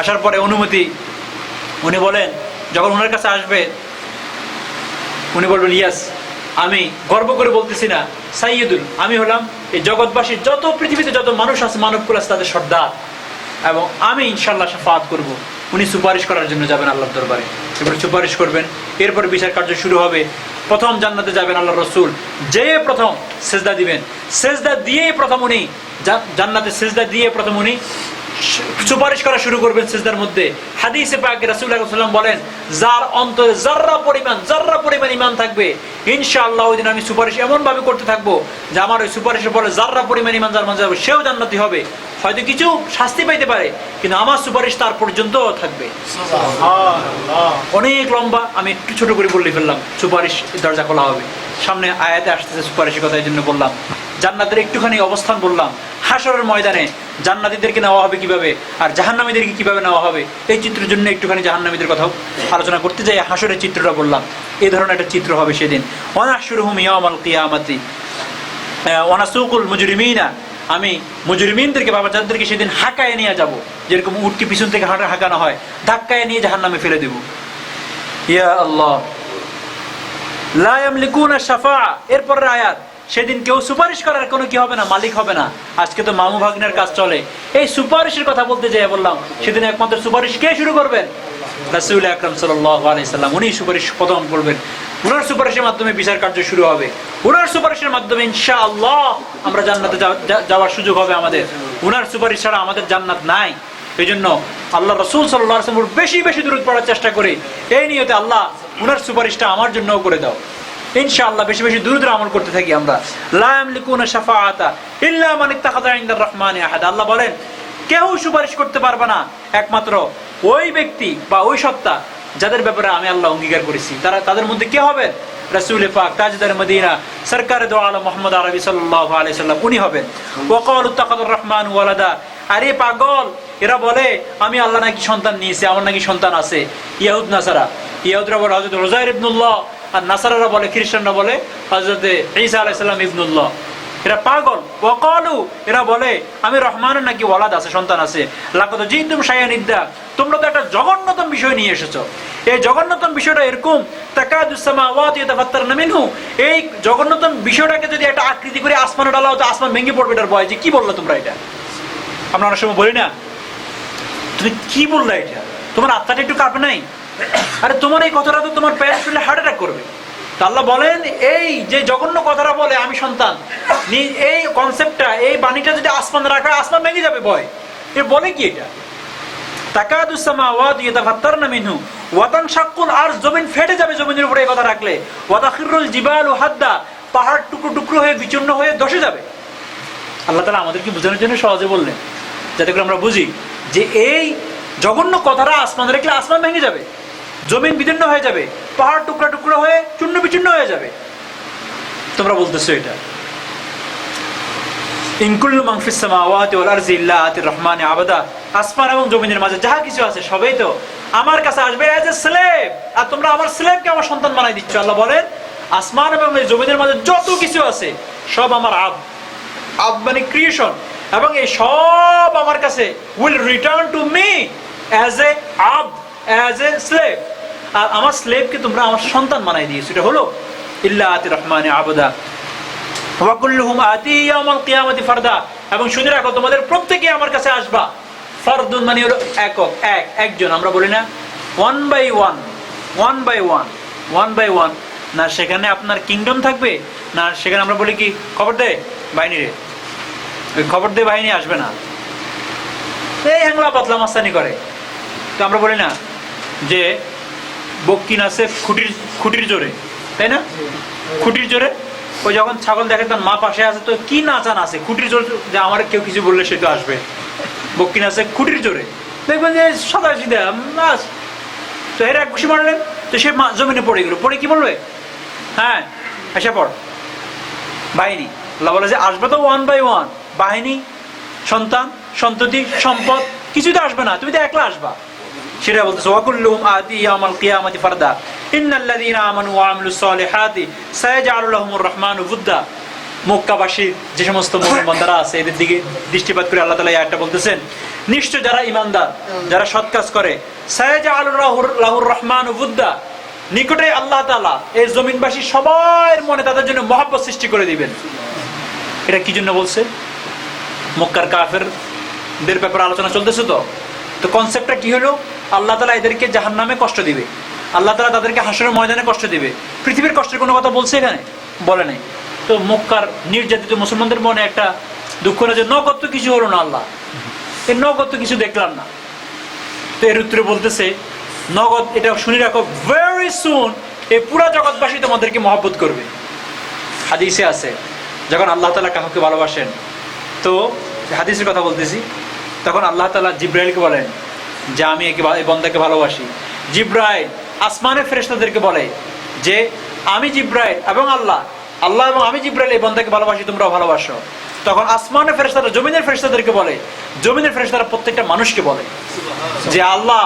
আসার পরে অনুমতি, উনি বলেন যখন ওনার কাছে আসবে উনি বলবেন ইয়াস, আমি গর্ব করে বলতেছি না, সাইয়্যিদুল, আমি হলাম এই জগৎবাসীর যত পৃথিবীতে যত মানুষ আছে, মানবকুল আছে, তাদের সর্দার, এবং আমি ইনশাআল্লাহ শাফাআত করব। উনি সুপারিশ করার জন্য যাবেন আল্লাহর দরবারে, এরপর সুপারিশ করবেন, এরপর বিচার কার্য শুরু হবে। প্রথম জান্নাতে যাবেন আল্লাহর রাসূল, যে প্রথম সেজদা দিবেন, সেজদা দিয়েই প্রথম উনি জান্নাতে, সেজদা দিয়ে প্রথম উনি সুপারিশ করা শুরু করবেন সিজদার মধ্যে। হাদিসে পাকে রাসূলুল্লাহ সাল্লাল্লাহু আলাইহি ওয়াসাল্লাম বলেন, যার অন্তরে যাররা পরিমাণ ঈমান থাকবে, ইনশাআল্লাহ ওই দিন আমি সুপারিশ এমন ভাবে করতে থাকবো যে আমার ওই সুপারিশের পরে যাররা পরিমাণ ঈমান যার মধ্যে যাবে সেও জান্নাতি হবে। হয়তো কিছু শাস্তি পাইতে পারে, কিন্তু আমার সুপারিশ তার পর্যন্ত থাকবে। সুবহানাল্লাহ। অনেক লম্বা, আমি একটু ছোট করে বলে ফেললাম। সুপারিশ দরজা খোলা হবে, সামনে আয়াতে আসতেছে সুপারিশের কথা, এই জন্য বললাম। জান্নাতের একটুখানি অবস্থান বললাম। হাশরের ময়দানে জান্নাতীদেরকে নেওয়া হবে কিভাবে, আর জাহান্নামীদেরকে কিভাবে নেওয়া হবে, এই চিত্রের জন্য একটুখানি জাহান্নামীদের কথাও আলোচনা করতে যাই। হাশরের চিত্রটা বললাম, এই ধরনের একটা চিত্র হবে সেদিন। ওয়ানাহশুরুহুম ইয়াওমাল কিয়ামাতি ওয়ানাসুকুল মুজরিমিনা, আমি মুজরিমিনদেরকে, বাবা যাদেরকে সেদিন হাঁকায় নিয়ে যাব, যেরকম উটকে পিছন থেকে হাঁকানো হয়, ধাক্কায় নিয়ে জাহান্নামে ফেলে দেব। ইয়া আল্লাহ, লা ইয়ামলিকুনা শাফাআ, এরপরের আয়াত, সেদিন কেউ সুপারিশ করার কোনো কি হবে না, মালিক হবে না। আজকে তো মামু ভাগ্নের কাজ চলে, এই সুপারিশের কথা বলতে যাই বললাম, সেদিন একমাত্র সুপারিশ কে শুরু করবেন? রাসূল আকরাম সাল্লাল্লাহু আলাইহি সাল্লাম, উনি সুপারিশ প্রথম করবেন। উনার সুপারিশের মাধ্যমে বিচার কার্য শুরু হবে, উনার সুপারিশের মাধ্যমে ইনশাআল্লাহ আমরা জান্নাতে যাওয়ার সুযোগ হবে আমাদের। উনার সুপারিশ ছাড়া আমাদের জান্নাত নাই। এই জন্য আল্লাহ রাসূল সাল্লাল্লাহু আলাইহি ওয়াসাল্লাম বেশি বেশি দরুদ পড়ার চেষ্টা করি, এই নিয়তে আল্লাহ উনার সুপারিশটা আমার জন্যও করে দাও। ইনশাআল্লাহ বেশি বেশি দুরুদের আমল করতে থাকি আমরা। লা ইয়ামলিকুনা শাফাআতা ইল্লা মান ইত্তাখাযা ইনদার রাহমানি আহাদ, আল্লাহ বলেন কেউ সুপারিশ করতে পারবে না একমাত্র ওই ব্যক্তি বা ওই সত্তা যাদের ব্যাপারে আমি আল্লাহ অঙ্গীকার করেছি। তাদের মধ্যে কে হবেন? রাসূল পাক তাজদার মদিনা সরকার দো আলম মুহাম্মদ আরবি সাল্লাল্লাহু আলাইহি সাল্লাম, উনি হবেন। ওয়া ক্বালু ইত্তাখাযার রাহমানু ওয়ালাদা, আরে পাগল, এরা বলে আমি আল্লাহ নাকি সন্তান নিয়েছি, আমার নাকি সন্তান আছে। ইয়াহুদ নাসারা, ইয়াহুদরা বলে হযরত উযাইর ইবনুল্লাহ, আর নাসারারা বলে, খ্রিস্টানরা বলে হযরত ঈসা আলাইহিস সালাম ইবনুল্লাহ। এরা পাগল। ওয়াকালু, এরা বলে আমি রহমানের নাকি ওয়ালাদ আছে, সন্তান আছে। লাকাদ জিতুম শাইআন ইদ্দা, তোমরা তো একটা জঘন্যতম বিষয় নিয়ে এসেছো। এই জঘন্যতম বিষয়টা এরকম, তাকাদুস সামাওয়াতু ইয়াতাফাত্তারনা মিনহু, এই জঘন্যতম বিষয়টাকে যদি একটা আকৃতি করে আসমানে ডালা হতো, আসমান ভেঙে পড়বে এটার ভয়। যে কি বললা তোমরা এটা? আমরা অনেক সময় বলি না, তুমি কি বললা এটা, তোমার আত্মাটা একটু কাঁপে নাই? আরে তোমার এই কথাটা তো তোমার প্যারেন্টস শুনলে হার্ট অ্যাটাক করবে। আল্লাহ বলেন এই যে জঘন্য কথাটা বলে আমি সন্তান, এই কনসেপ্টটা, এই বাণীটা যদি আসমান রাখা, আসমান ভেঙে যাবে ভয়। এ বলে কি এটা? তাকাদুস সামাওয়াতু ইয়াতাফাত্তারনা মিনহু ওয়া তানশাক্কুল আরদ, জমিন ফেটে যাবে জমিনের উপরে এই কথা রাখলে। ওয়া তাখিরুল জিবালু হাদ্দা, পাহাড় টুকরো টুকরো হয়ে বিচূর্ণ হয়ে ধসে যাবে। আল্লাহ তাআলা আমাদেরকে বোঝানোর জন্য সহজে বললেন, যাতে করে আমরা বুঝি যে এই জঘন্য কথাটা আসমান রাখলে আসমান ভেঙে যাবে, জমিন বিদীর্ণ হয়ে যাবে, পাহাড় টুকরা টুকরো হয়ে চূর্ণ বিচূর্ণ হয়ে যাবে। তোমরা বলতেছো এটা। ইনকুল্লু মান ফিস সামাওয়াতি ওয়াল আরদি ইল্লা আতির রহমানি আবাদা, আসমান এবং জমিনের মাঝে যাহা কিছু আছে সবই তো আমার কাছে আসবে অ্যাজ এ স্লেভ, আর তোমরা আমার স্লেভকে আমার সন্তান বানাই দিচ্ছ। আল্লাহ বলেন আসমান এবং জমিনের মাঝে যত কিছু আছে সব আমার আব মানে ক্রিয়েশন, এবং এই সব আমার কাছে will return to me as a আব, অ্যাজ এ স্লেভ। আর আমার স্লেভকে তোমরা আমার সন্তান বানাই দিয়েছো। এটা হলো ইল্লা আতির রহমানি আবাদা ওয়া কুল্লুহুম আতি ইয়াউমাল কিয়ামাতি ফারদা, এবং শুনে রাখো তোমাদের প্রত্যেকে আমার কাছে আসবা। ফারদুন মানে হলো একক, একজন। আমরা বলি না ওয়ান বাই ওয়ান, না সেখানে আপনার কিংডম থাকবে, না সেখানে আমরা বলি কি খবর দে বাহিনী রে, ওই খবর দে বাহিনী আসবে না, এই হ্যাংলা পাতলা মাস্তানি করে। তো আমরা বলি না যে বক্কি নাচে খুঁটির জোরে, তাই না? খুঁটির জোরে ওই যখন ছাগল দেখে তখন মা পাশে আছে, তো কি নাচান আছে খুঁটির জোরে, যে আমার কেউ কিছু বললে সে তো আসবে। বক্কি নাচে খুঁটির জোরে, দেখবেন যে সাদা সিধা নাচ। তো এর এক ঘুষি মারলেন, তো সে জমিনে পড়ে গেল, পড়ে কি বলবে? হ্যাঁ এসে পড় বাহিনী। আল্লাহ বলে যে আসবে তো ওয়ান বাই ওয়ান, বাহিনী, সন্তান, সন্ততি, সম্পদ, কিছুই তো আসবে না, তুমি তো একলা আসবা। সেটা বলতেছে ওয়া কুল্লুহুম আতি ইয়াউমাল কিয়ামাতি ফারদা ইন্নাল্লাযীনা আমানু ওয়া আমিলুস সালিহাতি সায়াজআলু লাহুমুর রহমানু বুদ্দা। মক্কাবাসী যে সমস্ত মুমিন বান্দারা আছে এদের দিকে দৃষ্টিপাত করে আল্লাহ তাআলা এই আয়াতটা বলতেছেন, নিশ্চয় যারা ঈমানদার, যারা সৎ কাজ করে, সায়াজআলু লাহুর রহমানু বুদ্দা, নিকটে আল্লাহ তাআলা এই জমিনবাসী সবার মনে তাদের জন্য মহব্বত সৃষ্টি করে দিবেন। এটা কি জন্য বলছে? মক্কার কাফেরদের ব্যাপারে আলোচনা চলতেছে। তো কনসেপ্টটা কি হলো? আল্লাহ তাআলা এদেরকে জাহান্নামে কষ্ট দিবে, আল্লাহ তাআলা তাদেরকে হাসরের ময়দানে কষ্ট দিবে। পৃথিবীর কষ্টের কোনো কথা বলছে এখানে? বলে নাই। তো মক্কার নির্যাতিত মুসলমানদের মনে একটা দুঃখ না যে নগদ তো কিছু হলো না, আল্লাহ এই নগদ তো কিছু দেখলাম না। তো এর উত্তরে বলতেছে নগদ এটা শুনে রাখো, ভেরি সুন এই পুরা জগৎবাসী তোমাদেরকে মহব্বত করবে। হাদিসে আছে যখন আল্লাহ তাআলা কাউকে ভালোবাসেন, তো হাদিসের কথা বলতেছি, তখন আল্লাহ তাআলা জিব্রাইলকে বলেন যে আমি এই বান্দাকে ভালোবাসি। জিব্রাইল আসমানের ফেরেশতাদেরকে বলে যে আমি জিব্রাইল এবং আল্লাহ এবং আমি জিব্রাইল এই বান্দাকে ভালোবাসি, তোমরাও ভালোবাসো। তখন আসমানের ফেরেশতারা জমিনের ফেরেশতাদেরকে বলে, জমিনের ফেরেশতারা প্রত্যেকটা মানুষকে বলে যে আল্লাহ,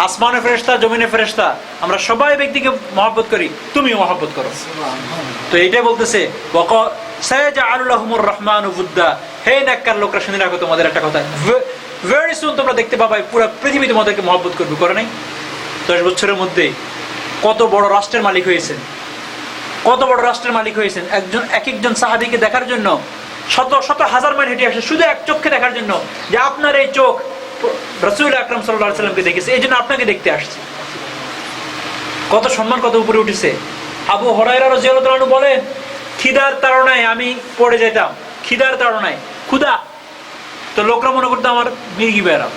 আসমানের ফেরেশতা, জমিনের ফেরেশতা, আমরা সবাই ব্যক্তিকে মহব্বত করি, তুমিও মহব্বত করো। তো এইটাই বলতেছে সায়াজআলু লাহুমুর রহমানু বুদ্দা, হে নেককার লোকরা শুনে রাখো তোমাদের একটা কথা, ভেরি সুন তোমরা দেখতে পাবে পুরো পৃথিবী তোমাদেরকে মহব্বত করবে। করে নাই? 10 বছরের মধ্যে কত বড় রাষ্ট্রের মালিক হয়েছেন, কত বড় রাষ্ট্রের মালিক হয়েছেন। এক একজন সাহাবীকে দেখার জন্য শত শত হাজার মাইল হেঁটে আসে, শুধু এক চোখকে দেখার জন্য, যে আপনার এই চোখ রাসূল আকরাম সাল্লাল্লাহু আলাইহি সাল্লামকে দেখেছে, এই জন্য আপনাকে দেখতে আসছে। কত সম্মান, কত উপরে উঠেছে। আবু হুরায়রা রাদিয়াল্লাহু আনহু বলেন, খিদার তাড়নায় আমি পড়ে যেতাম, খিদার তাড়নায়, ক্ষুধা। তো লোকরা মনে করতো আমার মির্গি ব্যারাম,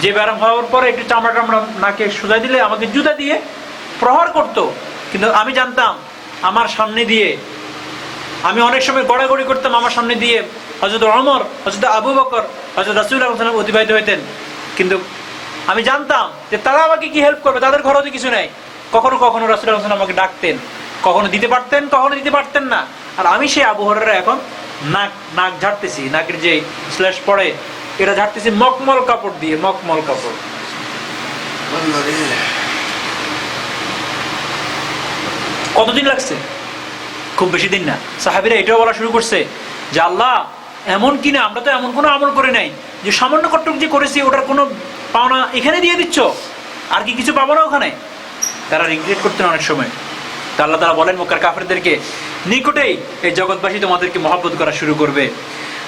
যে ব্যারাম হওয়ার পরে একটু চামড়া টামড়া নাকে সোজাই দিলে আমাকে জুতা দিয়ে প্রহার করতো। কিন্তু আমি জানতাম আমার সামনে দিয়ে, আমি অনেক সময় গড়াগড়ি করতাম, আমার সামনে দিয়ে হযরত ওমর, হযরত আবু বকর, হযরত রাসূলুল্লাহ সাল্লাল্লাহু আলাইহি ওয়াসাল্লাম অতিবাহিত হতেন। কিন্তু আমি জানতাম যে তারা আমাকে কি হেল্প করবে, তাদের ঘরে তো কিছু নাই। কখনো কখনো রাসূলুল্লাহ সাল্লাল্লাহু আলাইহি ওয়াসাল্লাম আমাকে ডাকতেন, কখনো দিতে পারতেন, কখনো দিতে পারতেন না। আর আমি সেই আবু হুরায়রা এখন নাক ঝাড়তেছি, নাকের যে স্ল্যাশ পড়ে এটা ঝাড়তেছি মকমল কাপড় দিয়ে, মকমল কাপড়। কতদিন লাগছে? খুব বেশি দিন না। সাহাবীরা এটাও বলা শুরু করছে যে আল্লাহ এমন কিনা, আমরা তো এমন কোনো আমল করে নাই যে সামান্য কটুক যে করেছি ওটার কোনো পাওনা এখানে দিয়ে দিচ্ছ, আর কি কিছু পাবো না ওখানে? তারা রিগ্রেট করতেন অনেক সময়। তা আল্লাহ তাআলা বলেন মক্কার কাফেরদেরকে, নিকটেই এই জগৎবাসী তোমাদেরকে মহব্বত করা শুরু করবে।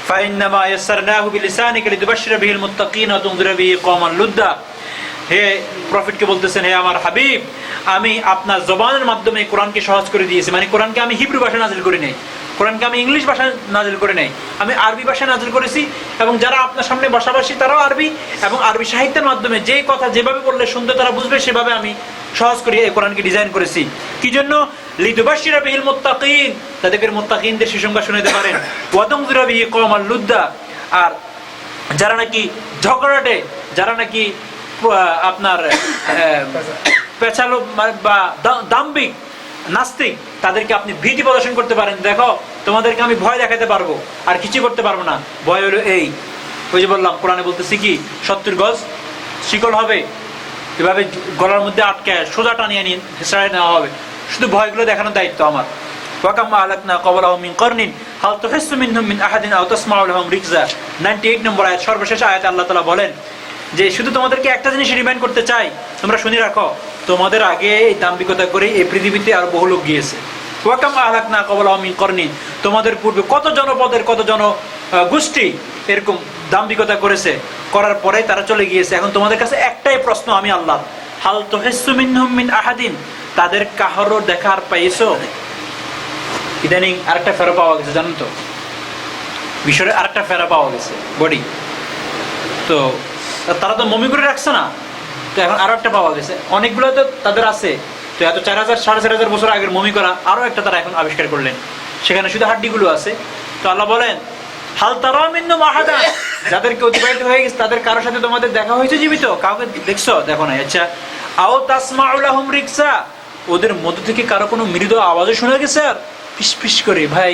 ফাইন্নামা ইয়াসসারনাহু বিলিসানিকা লিতুবাশশিরা বিহিল মুত্তাকিনা ওয়া তুনযিরা বিহি কওমান লুদ্দা। হে প্রফেটকে বলতেছেন, হে আমার হাবিব, আমি আপনার জবানের মাধ্যমে কোরআনকে সহজ করে দিয়েছি। মানে কোরআনকে আমি হিব্রু ভাষায় নাজিল করি নাই, কোরআনকে আমি ইংলিশ ভাষায় নাজিল করি নাই, আমি আরবি ভাষায় নাজিল করেছি। এবং যারা আপনার সামনে বসাবাসী তারাও আরবি, এবং আরবি সাহিত্যের মাধ্যমে যে কথা যেভাবে বললে শুনতে তারা বুঝবে সেভাবে আমি সহজ করে এই কোরআনকে ডিজাইন করেছি। কি জন্য? লিতুবাশশিরা বিহিল মুত্তাকিন, তাদেরকে মুত্তাকিনদের সুসংবাদ শোনাতে পারেন। ওয়া তুনযিরা বিহি কওমান লুদ্দা, আর যারা নাকি ঝগড়াটে, যারা নাকি আপনার পেছালো বা দাম্ভিক নাস্তিক, তাদেরকে আপনি ভীতি প্রদর্শন করতে পারেন। দেখো তোমাদেরকে আমি ভয় দেখাতে পারবো, আর কিছু করতে পারবো না। ভয় হলো এই, ওই যে বললাম কোরআনে বলতেছি কি 70 গজ শিকল হবে, এভাবে গলার মধ্যে আটকে সোজা টানিয়ে নিয়ে হেসড়ায় নেওয়া হবে। শুধু ভয়গুলো দেখানোর দায়িত্ব আমার। ওয়াকাম্মা আলাকনা ক্বাবলাহুম মিন কারনিন হাল তুহিসসু মিনহুম মিন আহাদিন আও তাসমাউ লাহুম রিকজা। 98 নম্বর আয়াত, সর্বশেষ আয়াতে আল্লাহ তাআলা বলেন যে শুধু তোমাদেরকে একটা জিনিস রিমাইন্ড করতে চাই, তোমরা শুনে রাখো, তোমাদের আগে এই দাম্ভিকতা করে এই পৃথিবীতে আর বহু লোক গিয়েছে। ওয়াকাম্মা আলাকনা ক্বাবলাহুম মিন কারনিন, তোমাদের পূর্বে কত জনপদের কত গোষ্ঠী এরকম দাম্ভিকতা করেছে, করার পরে তারা চলে গিয়েছে। এখন তোমাদের কাছে একটাই প্রশ্ন আমি আল্লাহ, হাল তুহিসসু মিনহুম মিন আহাদিন, তাদের কাহারও দেখার পাইছো? ইদানিং আরেকটা ফেরা পাওয়া গেছে, জানেন তো, মিশরে আরেকটা ফেরা পাওয়া গেছে বডি। তো তারা তো মমি করে রাখছে না, তো এখন আরো একটা পাওয়া গেছে। অনেকগুলো তো তাদের আছে, তো এত 4000 4500 বছর আগের মমি করা আরো একটা তারা এখন আবিষ্কার করলেন, সেখানে শুধু হাড্ডিগুলো আছে। তো আল্লাহ বলেন, হাল তারা মিন্নুম আহাদা, যাদেরকে অতিবাহিত হয়ে গেছে তাদের কারোর সাথে তোমাদের দেখা হয়েছে জীবিত? কাউকে দেখছো? দেখো না। আচ্ছা, আও তাসমাউ লাহুম রিকসা, ওদের মধ্য থেকে কারো কোনো মৃদু আওয়াজও শোনা গেছে? আর ফিস ফিস করে, ভাই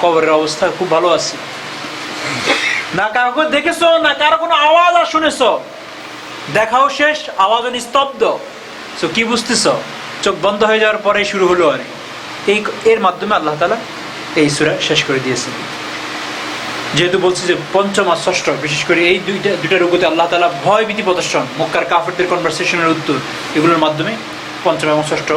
কবরের অবস্থা খুব ভালো আছে, না কাউকে দেখেছো, না কারো কোনো আওয়াজ আর শুনেছো? দেখাও শেষ, আওয়াজও নিস্তব্ধ। তো কি বুঝতেছ? চোখ বন্ধ হয়ে যাওয়ার পরে শুরু হলো। আর এর মাধ্যমে আল্লাহ তাআলা এই সূরা শেষ করে দিয়েছেন। যেহেতু বলছি যে পঞ্চম আর ষষ্ঠ, বিশেষ করে এই দুইটা রূপতে আল্লাহ তাআলা ভয় ভীতি প্রদর্শন, মক্কার কাফেরদের কনভারসেশনের উত্তর, এগুলোর মাধ্যমে পঞ্চম এবং ষষ্ঠ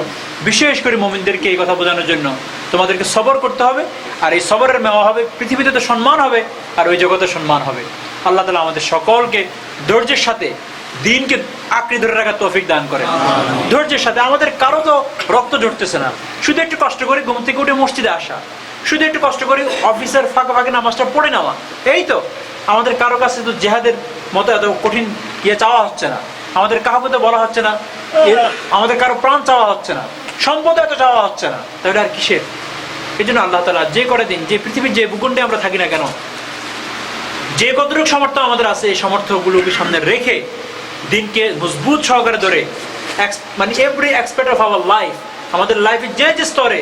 বিশেষ করে মুমিনদেরকে এই কথা বোঝানোর জন্য তোমাদেরকে সবর করতে হবে, আর এই সবরের মেওয়া হবে পৃথিবীতে তো সম্মান হবে, আর ওই জগতে সম্মান হবে। আল্লাহ তাআলা আমাদের সকলকে ধৈর্যের সাথে দিনকে আঁকড়ে ধরে রাখার তৌফিক দান করেন। ধৈর্যের সাথে, আমাদের কারো তো রক্ত ঝরতেছে না, শুধু একটু কষ্ট করে ঘুম থেকে উঠে মসজিদে আসা, শুধু একটু কষ্ট করে অফিসের ফাঁকে ফাঁকে নামাজটা পড়ে নেওয়া, এই তো আমাদের কারো কাছে তো জেহাদের মতো এত কঠিন চাওয়া হচ্ছে না, আমাদের কাউকে তো বলা হচ্ছে না, আমাদের কারো প্রাণ চাওয়া হচ্ছে না, সম্পদ এত চাওয়া হচ্ছে না, তাহলে আর কিসের? এই জন্য আল্লাহ তাআলা যে করে দিন, যে পৃথিবীর যে ভূখণ্ডে আমরা থাকি না কেন, যে কতটুকু সামর্থ্য আমাদের আছে, এই সামর্থ্যগুলোকে সামনে রেখে দিনকে মজবুত সহকারে ধরে, মানে every aspect of our life, আমাদের লাইফে যে যে স্তরে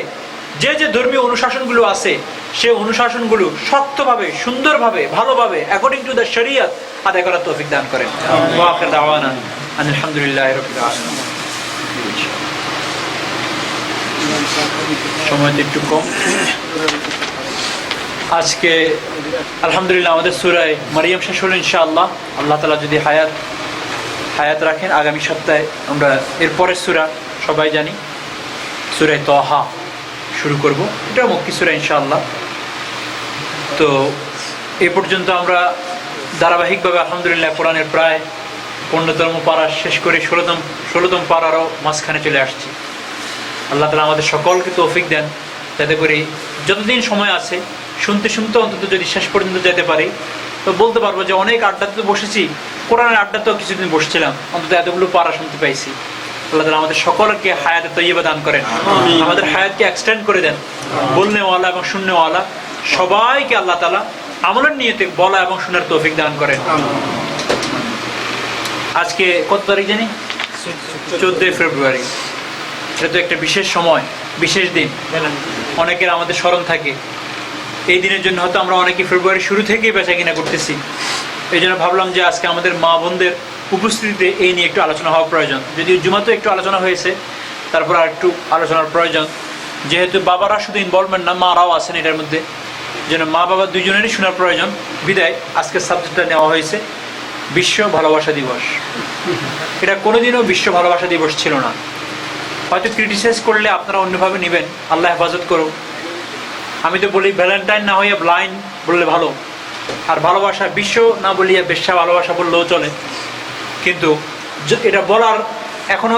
যে যে ধর্মীয় অনুশাসনগুলো আছে, সেই অনুশাসনগুলো শক্তভাবে, সুন্দরভাবে, ভালোভাবে অ্যাকর্ডিং টু দ্য শরিয়ত আদায় করার তৌফিক দান করেন। ওয়া আখির দাওয়ানা আলহামদুলিল্লাহি রাব্বিল আলামিন। সময় একটু কম। আজকে আলহামদুলিল্লাহ আমাদের সূরা মারিয়াম শেষ হলো ইনশাআল্লাহ। আল্লাহ তাআলা যদি হায়াত রাখেন, আগামী সপ্তাহে আমরা এরপরের সূরা সবাই জানি সূরা তাহা শুরু করব। এটা মক্কি সূরা ইনশাআল্লাহ। তো এ পর্যন্ত আমরা ধারাবাহিকভাবে আলহামদুলিল্লাহ কোরআনের প্রায় 15তম পারা শেষ করে 16তম পারারও মাঝখানে চলে আসছি। আল্লাহ তাআলা আমাদের সকলকে তৌফিক দেন, যাতে করে যতদিন সময় আছে শুনতে শুনতে অন্তত যদি শেষ পর্যন্ত যেতে পারি, তো বলতে পারবো যে অনেক আড্ডাতে তো বসেছি, কোরআনের আড্ডাতেও কিছুদিন বসছিলাম, অন্তত এতগুলো পারা শুনতে পাইছি। আল্লাহ তাআলা আমাদের সকলকে হায়াতে তৈয়বা দান করেন, আমাদের হায়াতকে এক্সটেন্ড করে দেন। বলনেওয়ালা এবং শুননেওয়ালা সবাইকে আল্লাহ তাআলা আমলের নিয়তে বলা এবং শোনার তৌফিক দান করেন। আজকে কত তারিখ জানি? 14 ফেব্রুয়ারি। এটা তো একটা বিশেষ সময়, বিশেষ দিন, অনেকের আমাদের স্মরণ থাকে। এই দিনের জন্য হয়তো আমরা অনেকে ফেব্রুয়ারি শুরু থেকেই বেচা কিনা করতেছি, এই জন্য ভাবলাম যে আজকে আমাদের মা বোনদের উপস্থিতিতে এই নিয়ে একটু আলোচনা হওয়া প্রয়োজন। যদিও জুমাতেও একটু আলোচনা হয়েছে, তারপর আর একটু আলোচনার প্রয়োজন, যেহেতু বাবারা শুধু ইনভলভমেন্ট না, মারাও আছেন এটার মধ্যে, যেন মা বাবা দুজনেরই শোনার প্রয়োজন। বিদায় আজকের সাবজেক্টটা নেওয়া হয়েছে বিশ্ব ভালোবাসা দিবস। এটা কোনোদিনও বিশ্ব ভালোবাসা দিবস ছিল না। হয়তো ক্রিটিসাইজ করলে আপনারা অন্যভাবে নেবেন, আল্লাহ হেফাজত করুক। আমি তো বলি ভ্যালেন্টাইন না হইয়া ব্লাইন্ড বললে ভালো, আর ভালোবাসা বিশ্ব না বলিয়া বেশ্যা ভালোবাসা বললেও চলে। কিন্তু এটা বলার এখনো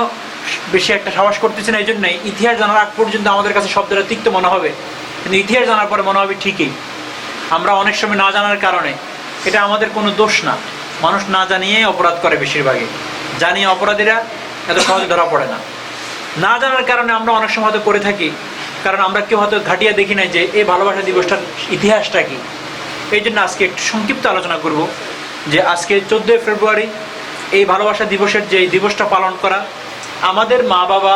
বেশি একটা সাহস করতেছে না, এই জন্যই ইতিহাস জানার আগ পর্যন্ত আমাদের কাছে শব্দটা তিক্ত মনে হবে, কিন্তু ইতিহাস জানার পরে মনে হবে ঠিকই। আমরা অনেক সময় না জানার কারণে, এটা আমাদের কোনো দোষ না, মানুষ না জানিয়েই অপরাধ করে বেশিরভাগই, জানিয়ে অপরাধীরা এত সহজে ধরা পড়ে না। না জানার কারণে আমরা অনেক সময় হয়তো করে থাকি, কারণ আমরা কেউ হয়তো ঘাটিয়া দেখি নাই যে এই ভালোবাসা দিবসটার ইতিহাসটা কি। এই জন্য আজকে একটু সংক্ষিপ্ত আলোচনা করব যে আজকে 14 ফেব্রুয়ারি এই ভালোবাসা দিবসের যে দিবসটা পালন করা, আমাদের মা বাবা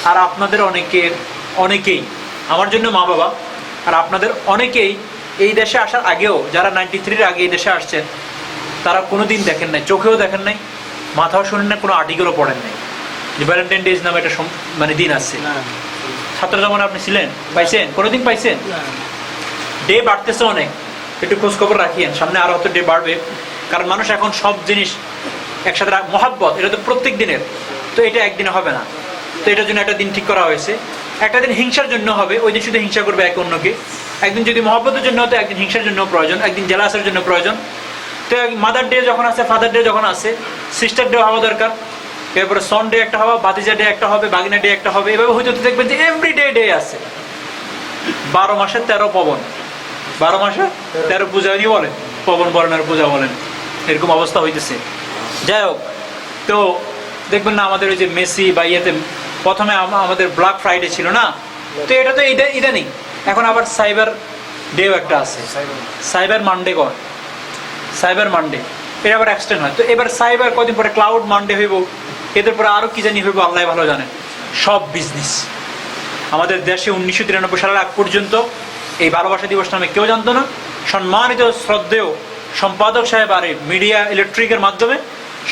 আর আপনাদের অনেকেই, আমার জন্য মা বাবা আর আপনাদের অনেকেই এই দেশে আসার আগেও, যারা 93-র আগে এই দেশে আসছেন, তারা কোনো দিন দেখেন নাই, চোখেও দেখেন নাই, মাথাও শোনেন না, কোনো আর্টিকেলও পড়েন নাই যে ভ্যালেন্টাইন ডেজ নামে একটা মানে দিন আছে। ছাত্র যেমন আপনি ছিলেন, পাইছেন? কোনোদিন পাইছেন? ডে বাড়তেছে অনেক, একটু খোঁজখবর রাখিয়েন, সামনে আরও হয়তো ডে বাড়বে, কারণ মানুষ এখন সব জিনিস একসাথে মহাব্বত, এটা তো প্রত্যেক দিনের, তো এটা একদিনে হবে না। তো এটার জন্য একটা দিন ঠিক করা হয়েছে। একটা দিন হিংসার জন্য হবে, ওই দিন শুধু হিংসা করবে একে অন্যকে। একদিন যদি মহব্বতের জন্য হতো, একদিন হিংসার জন্য প্রয়োজন, একদিন জেলাসের জন্য প্রয়োজন। তো মাদার ডে যখন আছে, ফাদার ডে যখন আছে, সিস্টার ডে হওয়া দরকার, এরপরে সন ডে একটা হবে, বাতিজা ডে একটা হবে, বাগিনা ডে একটা হবে, এভাবে হয়তো দেখবেন যে এভরি ডে আছে। 12 মাসে 13 পবন, 12 মাসে 13 পূজা নিয়ে বলেন, পবন বরণের পূজা বলেন, এরকম অবস্থা হইতেছে। যাই হোক, তো দেখবেন না আমাদের ওই যে মেসি বা ইয়েতে প্রথমে আমাদের ব্ল্যাক ফ্রাইডে ছিল না, তো এটা তো ইদানিং, এখন আবার সাইবার ডেও একটা আছে, সাইবার মানডে কয়, সাইবার মানডে, এটা আবার এক্সটেন্ড হয়। তো এবার সাইবার কদিন পরে ক্লাউড মানডে হইব, এদের পরে আরও কি জানি হইব, আল্লাহ ভালো জানেন। সব বিজনেস। আমাদের দেশে 1993 সালের আগ পর্যন্ত এই ভালোবাসা দিবস নামে কেউ জানতো না। সম্মানিত শ্রদ্ধেয় সম্পাদক সাহেব আর মিডিয়া ইলেকট্রিকের মাধ্যমে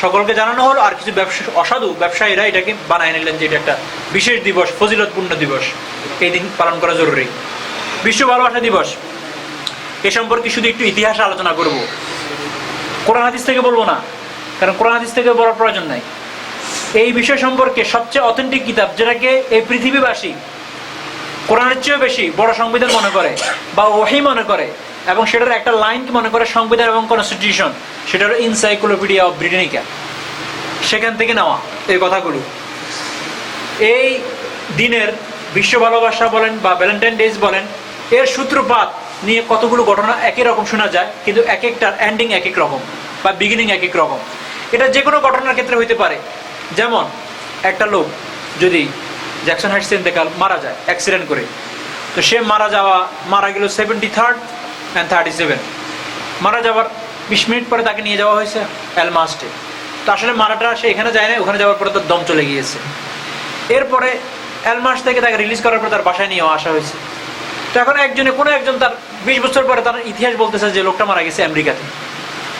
সকলকে জানানো হলো, আর কিছু অসাধু ব্যবসায়ীরা এটাকে বানায় নিলেন যে এটা একটা বিশেষ দিবস, ফজিলতপূর্ণ দিবস, এই দিন পালন করা জরুরি। বিশ্ব ভালোবাসা দিবস এ সম্পর্কে শুধু একটু ইতিহাস আলোচনা করব, কোরআন হাদিস থেকে বলবো না, কারণ কোরআন হাদিস থেকে বলার প্রয়োজন নাই। এই বিষয় সম্পর্কে সবচেয়ে অথেন্টিক কিতাব, যেটাকে এই পৃথিবীবাসী কোরআনের চেয়েও বেশি বড় সংবিধান মনে করে বা ওহী মনে করে, এবং সেটার একটা লাইনকে মনে করে সংবিধান এবং কনস্টিটিউশন, সেটা হলো এনসাইক্লোপিডিয়া অফ ব্রিটানিকা। সেখান থেকে নেওয়া এই কথাগুলো। এই দিনের বিশ্ব ভালোবাসা বলেন বা ভ্যালেন্টাইন ডেজ বলেন, এর সূত্রপাত নিয়ে কতগুলো ঘটনা একই রকম শোনা যায়, কিন্তু এক একটার এন্ডিং এক এক রকম বা বিগিনিং এক এক রকম। এটা যে কোনো ঘটনার ক্ষেত্রে হইতে পারে। যেমন একটা লোক যদি জ্যাকসন হাইটস ইন্তেকাল মারা যায় অ্যাক্সিডেন্ট করে, তো সে মারা গেল 73rd and 37, মারা যাওয়ার 20 মিনিট পরে তাকে নিয়ে যাওয়া হয়েছে এলমাস্টে। তো আসলে মারাটা সে এখানে যায় না, ওখানে যাওয়ার পরে তার দম চলে গিয়েছে। এরপরে এলমাস থেকে তাকে রিলিজ করার পর তার বাসায় নিয়ে আসা হয়েছে। তো এখন কোনো একজন তার 20 বছর পরে তার ইতিহাস বলতেছে যে লোকটা মারা গেছে আমেরিকাতে।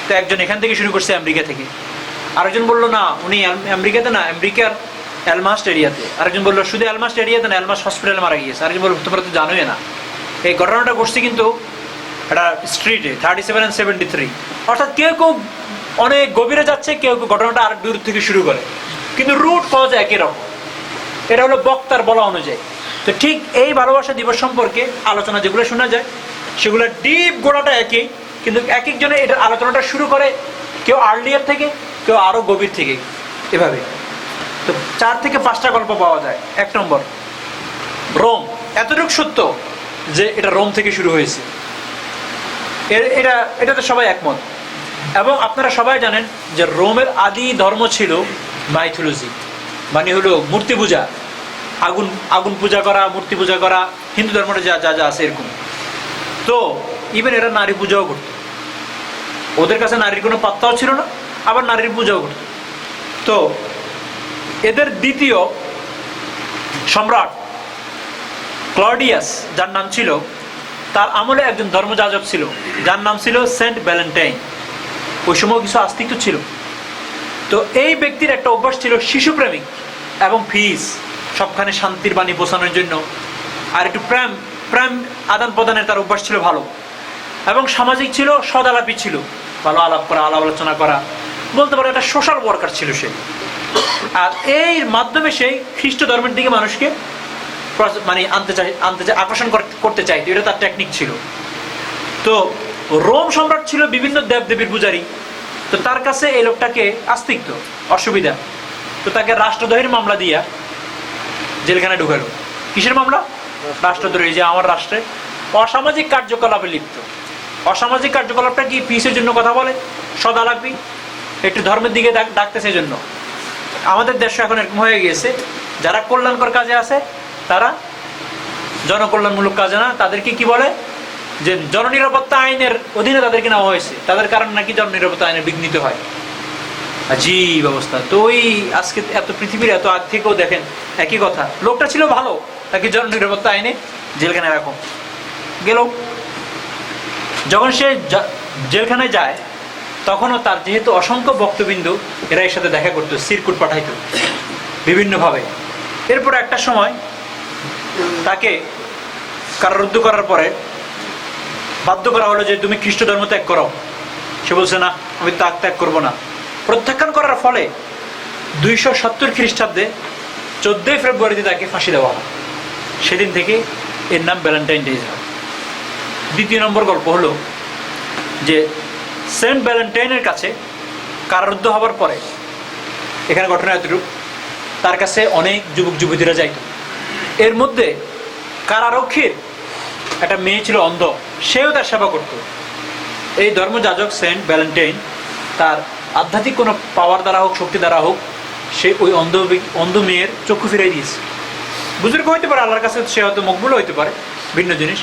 তো একজন এখান থেকে শুরু করছে আমেরিকা থেকে, আরেকজন বললো না উনি আমেরিকাতে না, আমেরিকার এলমাস্ট এরিয়াতে। আরেকজন বললো শুধু এলমাস্ট এরিয়াতে না, এলমাস্ট হসপিটালে মারা গিয়েছে। আরেকজন বললো তোমরা তো জানোই না। এই ঘটনাটা ঘটছে কিন্তু একটা স্ট্রিটে 37 and 73, অর্থাৎ কেউ অনেক গভীরে যাচ্ছে, কেউ ঘটনাটা আর দূর থেকে শুরু করে, কিন্তু রুট কজ একই রকম। এটা হলো বক্তার বলা অনুযায়ী। তো ঠিক এই ভালোবাসা দিবস সম্পর্কে আলোচনা যেগুলো শোনা যায়, সেগুলো ডিপ গোড়াটা একই, কিন্তু এক একজনে এটার আলোচনাটা শুরু করে কেউ আর্লিয়ার থেকে, কেউ আরও গভীর থেকে, এভাবে। তো 4 থেকে 5টা গল্প পাওয়া যায়। 1 নম্বর, রোম। এতটুকু সত্য যে এটা রোম থেকে শুরু হয়েছে, এটাতে সবাই একমত। এবং আপনারা সবাই জানেন যে রোমের আদি ধর্ম ছিল মাইথোলজি, মানে হলো মূর্তি পূজা, আগুন পূজা করা, মূর্তি পূজা করা, হিন্দু ধর্মটা যা যা আছে এরকম। তো ইভেন এরা নারী পূজাও করত, ওদের কাছে নারীর কোনো পাত্তাও ছিল না, আবার নারীর পূজাও করত। তো এদের দ্বিতীয় সম্রাট ক্লডিয়াস, যার নাম ছিল, তার আমলে একজন ধর্মযাজক ছিল যার নাম ছিল সেন্ট ভ্যালেন্টাইন। ওই সময় কিছু আস্তিত্ব ছিল। তো এই ব্যক্তির একটা অভ্যাস ছিল শিশুপ্রেমিক এবং ফিস সবখানে শান্তির বাণী পৌঁছানোর জন্য, আর একটু প্রেম প্রেম আদান প্রদানের তার অভ্যাস ছিল ভালো, এবং সামাজিক ছিল, সদালাপী ছিল, ভালো আলাপ করা, আলাপ আলোচনা করা, বলতে পারে একটা সোশ্যাল ওয়ার্কার ছিল সে। আর এর মাধ্যমে সেই খ্রিস্ট ধর্মের দিকে মানুষকে মানে আনতে আকর্ষণ করতে চাইতো, এটা তার টেকনিক ছিল। তো রোম সম্রাট ছিল বিভিন্ন দেবদেবীর পূজারী, তো তার কাছে এই লোকটাকে আস্তিক্ত অসুবিধা, তো তাকে রাষ্ট্রদ্রোহের মামলা দিয়া জেলখানায় ঢুকালো। কিসের মামলা? রাষ্ট্রদ্রোহী, যে আমার রাষ্ট্রে অসামাজিক কার্যকলাপে লিপ্ত। অসামাজিক কার্যকলাপটা কি? পিসের জন্য কথা বলে, সদালাপি, একটু ধর্মের দিকে ডাকতেছে জন্য। আমাদের দেশ এখন এরকম হয়ে গিয়েছে, যারা কল্যাণকর কাজে আছে তারা জনকল্যাণমূলক কাজে না, তাদেরকে কি বলে যে জননিরাপত্তা আইনের অধীনে তাদেরকে নেওয়া হয়েছে, তাদের কারণ নাকি জননিরাপত্তা আইনের বিঘ্নিত হয়। আজীব অবস্থা। তো ওই আজকে এত পৃথিবীর এত আগ থেকেও দেখেন একই কথা, লোকটা ছিল ভালো, তাকে জননিরাপত্তা আইনে জেলখানায় রাখো গেল। যখন সে জেলখানায় যায় তখনও তার যেহেতু অসংখ্য ভক্তবিন্দু এরা এর সাথে দেখা করতো, সিরকুট পাঠাইতো বিভিন্নভাবে। এরপর একটা সময় তাকে কারারুদ্ধ করার পরে বাধ্য করা হলো যে তুমি খ্রিস্ট ধর্ম ত্যাগ করো। সে বলছে না, আমি ত্যাগ করবো না। প্রত্যাখ্যান করার ফলে 270 খ্রিস্টাব্দে 14 ফেব্রুয়ারিতে তাকে ফাঁসি দেওয়া হয়। সেদিন থেকে এর নাম ভ্যালেন্টাইন ডে। দ্বিতীয় নম্বর গল্প হলো যে সেন্ট ভ্যালেন্টাইনের কাছে কারারুদ্ধ হবার পরে, এখানে ঘটনা এতটুকু, তার কাছে অনেক যুবক যুবতীরা যাইত। এর মধ্যে কারারক্ষীর একটা মেয়ে ছিল অন্ধ, সেও তার সেবা করত। এই ধর্মযাজক সেন্ট ভ্যালেন্টাইন তার আধ্যাত্মিক কোনো পাওয়ার দ্বারা হোক, শক্তি দ্বারা হোক, সে ওই অন্ধ মেয়ের চক্ষু ফিরিয়ে দিয়েছে। বুজুর্গ হইতে পারে, আল্লাহর কাছে সে হয়তো মকবুল হইতে পারে, ভিন্ন জিনিস।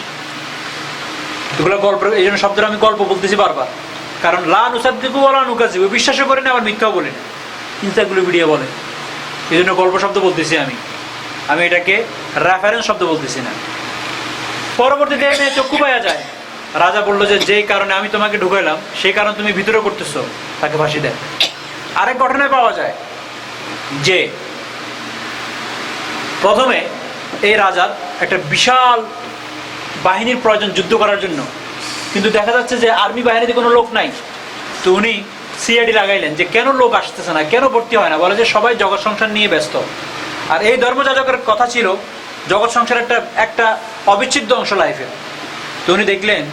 এগুলো গল্প, এই জন্য শব্দটা আমি গল্প বলতেছি বারবার, কারণ লা নুসাদ্দিকু ওয়ালা নুকাযযিবু, বিশ্বাসও করি না আবার মিথ্যাও বলি না, ইনসাইক্লোপিডিয়া বলে। এই জন্য গল্প শব্দ বলতেছি আমি এটাকে রেফারেন্স শব্দ বলতেছি না। পরবর্তীতে মেয়ে চক্ষু পাওয়া যায়, রাজা বললো যে যেই কারণে আমি তোমাকে ঢুকাইলাম সেই কারণ তুমি ভিতরে করতেছো, তাকে ফাঁসি দেয়। আরেক ঘটনায় পাওয়া যায় যে প্রথমে এই রাজার একটা বিশাল বাহিনীর প্রয়োজন যুদ্ধ করার জন্য, কিন্তু দেখা যাচ্ছে যে আর্মি বাহিনীতে কোনো লোক নাই। তো উনি সিআইডি লাগাইলেন যে কেন লোক আসতেছে না, কেন ভর্তি হয় না। বলে যে সবাই জগৎ সংসার নিয়ে ব্যস্ত। আর এই ধর্মযাজকের কথা ছিল জগৎ সংসারের একটা অবিচ্ছেদ্য অংশ লাইফের। তো উনি দেখলেন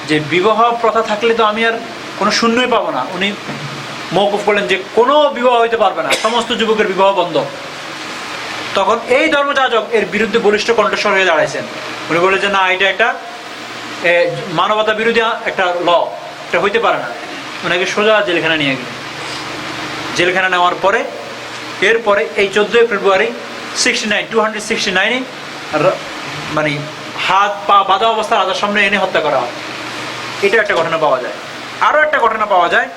যে বিবাহ প্রথা থাকলে তো আমি আর কোনো শূন্যই পাবো না। উনি মওকুফ করলেন যে কোনো বিবাহ হইতে পারবে না, সমস্ত যুবকের বিবাহ বন্ধ। তখন এই ধর্মযাজক এর বিরুদ্ধে বলিষ্ঠ কণ্ঠস্বর হয়ে দাঁড়াইছেন। উনি বলে যে না, এটা একটা মানবতা বিরোধী একটা ল, এটা হইতে পারে না। ওনাকে সোজা জেলখানা নিয়ে গেলেন। জেলখানা নেওয়ার পরে এরপরে এই 14 ফেব্রুয়ারি 269 মানে হাত পা বাঁধা অবস্থা রাজার সামনে এনে হত্যা করা হয়। এটা একটা ঘটনা পাওয়া যায়। আরও একটা ঘটনা পাওয়া যায়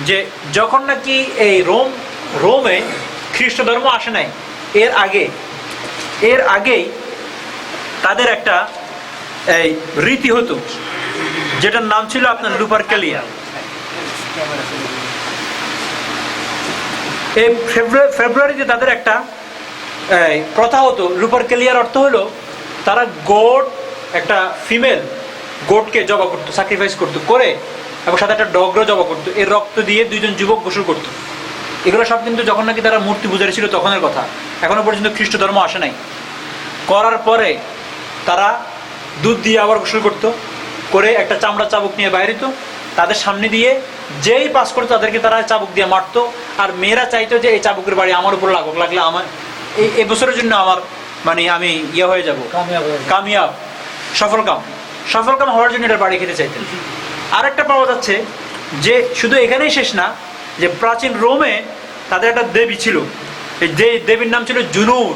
যে যখন নাকি এই রোমে খ্রিস্ট ধর্ম আসে নাই, এর আগেই তাদের একটা এই রীতি হতো যেটার নাম ছিল আপনার লুপারকেলিয়া। এই ফেব্রুয়ারিতে তাদের একটা প্রথা হতো। লুপারকেলিয়ার অর্থ হলো তারা একটা ফিমেল গোটকে জবা করতো, স্যাক্রিফাইস করতো করে, এবং সাথে একটা ডগরও জবা করতো। এর রক্ত দিয়ে 2জন যুবক গোসল করতো। এগুলো সব কিন্তু যখন নাকি তারা মূর্তি পূজারী ছিল তখনের কথা, এখনো পর্যন্ত খ্রিস্ট ধর্ম আসে নাই। করার পরে তারা দুধ দিয়ে আবার গোসল করতো, করে একটা চামড়া চাবুক নিয়ে বাইরে হতো, তাদের সামনে দিয়ে যেই পাস করতো তাদেরকে তারা চাবুক দিয়ে মারতো। আর মেয়েরা চাইতো যে এই চাবুকের বাড়ি আমার উপর লাগুক, লাগলে আমার এই বছরের জন্য আমার মানে আমি হয়ে যাব, কামিয়াব, সফলকাম হওয়ার জন্য এটার বাড়ি খেতে চাইতেন। আরেকটা পাওয়া যাচ্ছে যে শুধু এখানেই শেষ না, যে প্রাচীন রোমে তাদের একটা দেবী ছিল, এই দেবীর নাম ছিল জুনুর।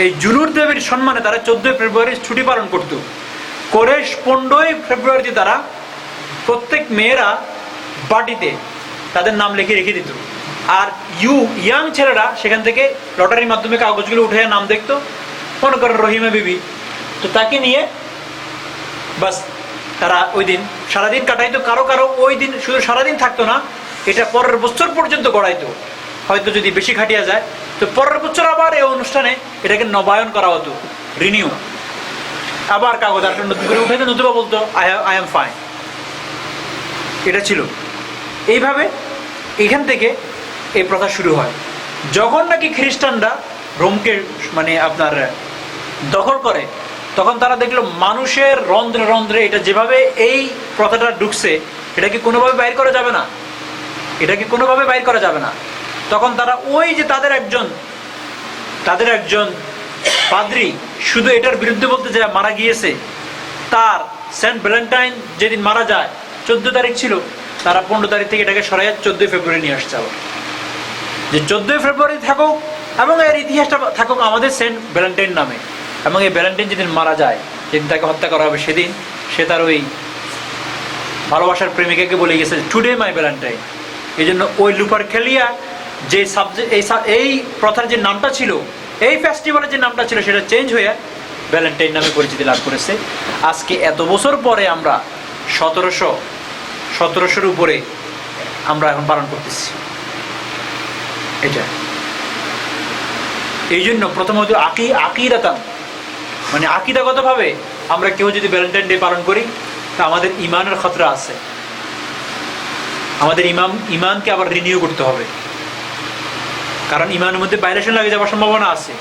এই জুনুর দেবীর সম্মানে তারা 14 ফেব্রুয়ারি ছুটি পালন করত। করে 15 ফেব্রুয়ারিতে তারা প্রত্যেক মেয়েরা বাটিতে তাদের নাম লিখে রেখে দিত। আর ইয়াং ছেলেরা সেখান থেকে লটারির মাধ্যমে কাগজগুলো উঠে নাম দেখতো, মনে করেন রহিমা বিবি, তো তাকে নিয়ে বাস তারা ওই দিন সারাদিন কাটাইতো। কারো ওই দিন শুধু সারাদিন থাকতো না, এটা পরের বছর পর্যন্ত গড়াইতো, হয়তো যদি বেশি খাটিয়া যায় তো পরের বছর আবার এই অনুষ্ঠানে এটাকে নবায়ন করা হতো, রিনিউ, আবার কাগজ আর নতুন করে উঠাইতে, নতুবা বলতো আই এম ফাইন। এটা ছিল এইভাবে। এখান থেকে এই প্রথা শুরু হয়। যখন নাকি খ্রিস্টানরা রোমকে মানে আপনার দখল করে, তখন তারা দেখলো মানুষের রন্ধ্রে রন্ধ্রে এটা যেভাবে এই প্রথাটা ঢুকছে, এটাকে কোনোভাবে বাইর করা যাবে না, এটাকে কোনোভাবে বাইর করা যাবে না। তখন তারা ওই যে তাদের একজন পাদ্রী শুধু এটার বিরুদ্ধে বলতে যে মারা গিয়েছে, তার সেন্ট ভ্যালেন্টাইন যেদিন মারা যায় 14 তারিখ ছিল, তারা 15 তারিখ থেকে এটাকে সরাইয়া 14 ফেব্রুয়ারি নিয়ে আসছে আবার, যে 14 ফেব্রুয়ারি থাকুক এবং এর ইতিহাসটা থাকুক আমাদের সেন্ট ভ্যালেন্টাইন নামে। এবং এই ভ্যালেন্টাইন যেদিন মারা যায়, যেদিন তাকে হত্যা করা হবে, সেদিন সে তার ওই ভালোবাসার প্রেমিকাকে বলে গেছে টুডে মাই ভ্যালেন্টাইন। এই জন্য ওই লুপারকেলিয়া যে সাবজেক্ট এই প্রথার যে নামটা ছিল, এই ফেস্টিভ্যালের যে নামটা ছিল, সেটা চেঞ্জ হয়ে ভ্যালেন্টাইন নামে পরিচিতি লাভ করেছে। আজকে এত বছর পরে আমরা 1700-র উপরে আমরা এখন পালন করতেছি এটা। এই জন্য প্রথমত আকিদাতান মানে আকিদাগতভাবে আমরা কেউ যদি ভ্যালেন্টাইন ডে পালন করি, তা আমাদের ইমানের খতরা আছে, আমাদের ইমানকে আবার রিনিউ করতে হবে, কারণ ইমানের মধ্যে ভাইলেশন লাগে যাওয়ার সম্ভাবনা আছে।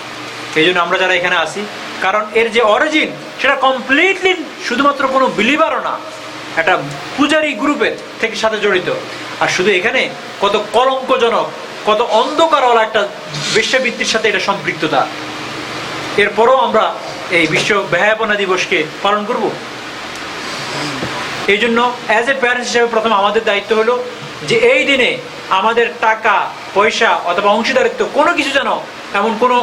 এই জন্য আমরা যারা এখানে আসি, কারণ এর যে অরিজিন সেটা কমপ্লিটলি শুধুমাত্র কোনো বিলিভারও না, একটা পূজারী গ্রুপের থেকে সাথে জড়িত। আর শুধু এখানে কত কলঙ্কজনক, কত অন্ধকারওয়ালা একটা বেশ্যাবৃত্তির সাথে এটা সম্পৃক্ততা। এরপরও আমরা এই বিশ্ব বেহায়াপনা দিবসকে পালন করব। এই জন্য অ্যাজ এ প্যারেন্টস হিসেবে প্রথম আমাদের দায়িত্ব হলো যে এই দিনে আমাদের টাকা পয়সা অথবা অংশীদারিত্ব কোনো কিছু যেন এমন কোনো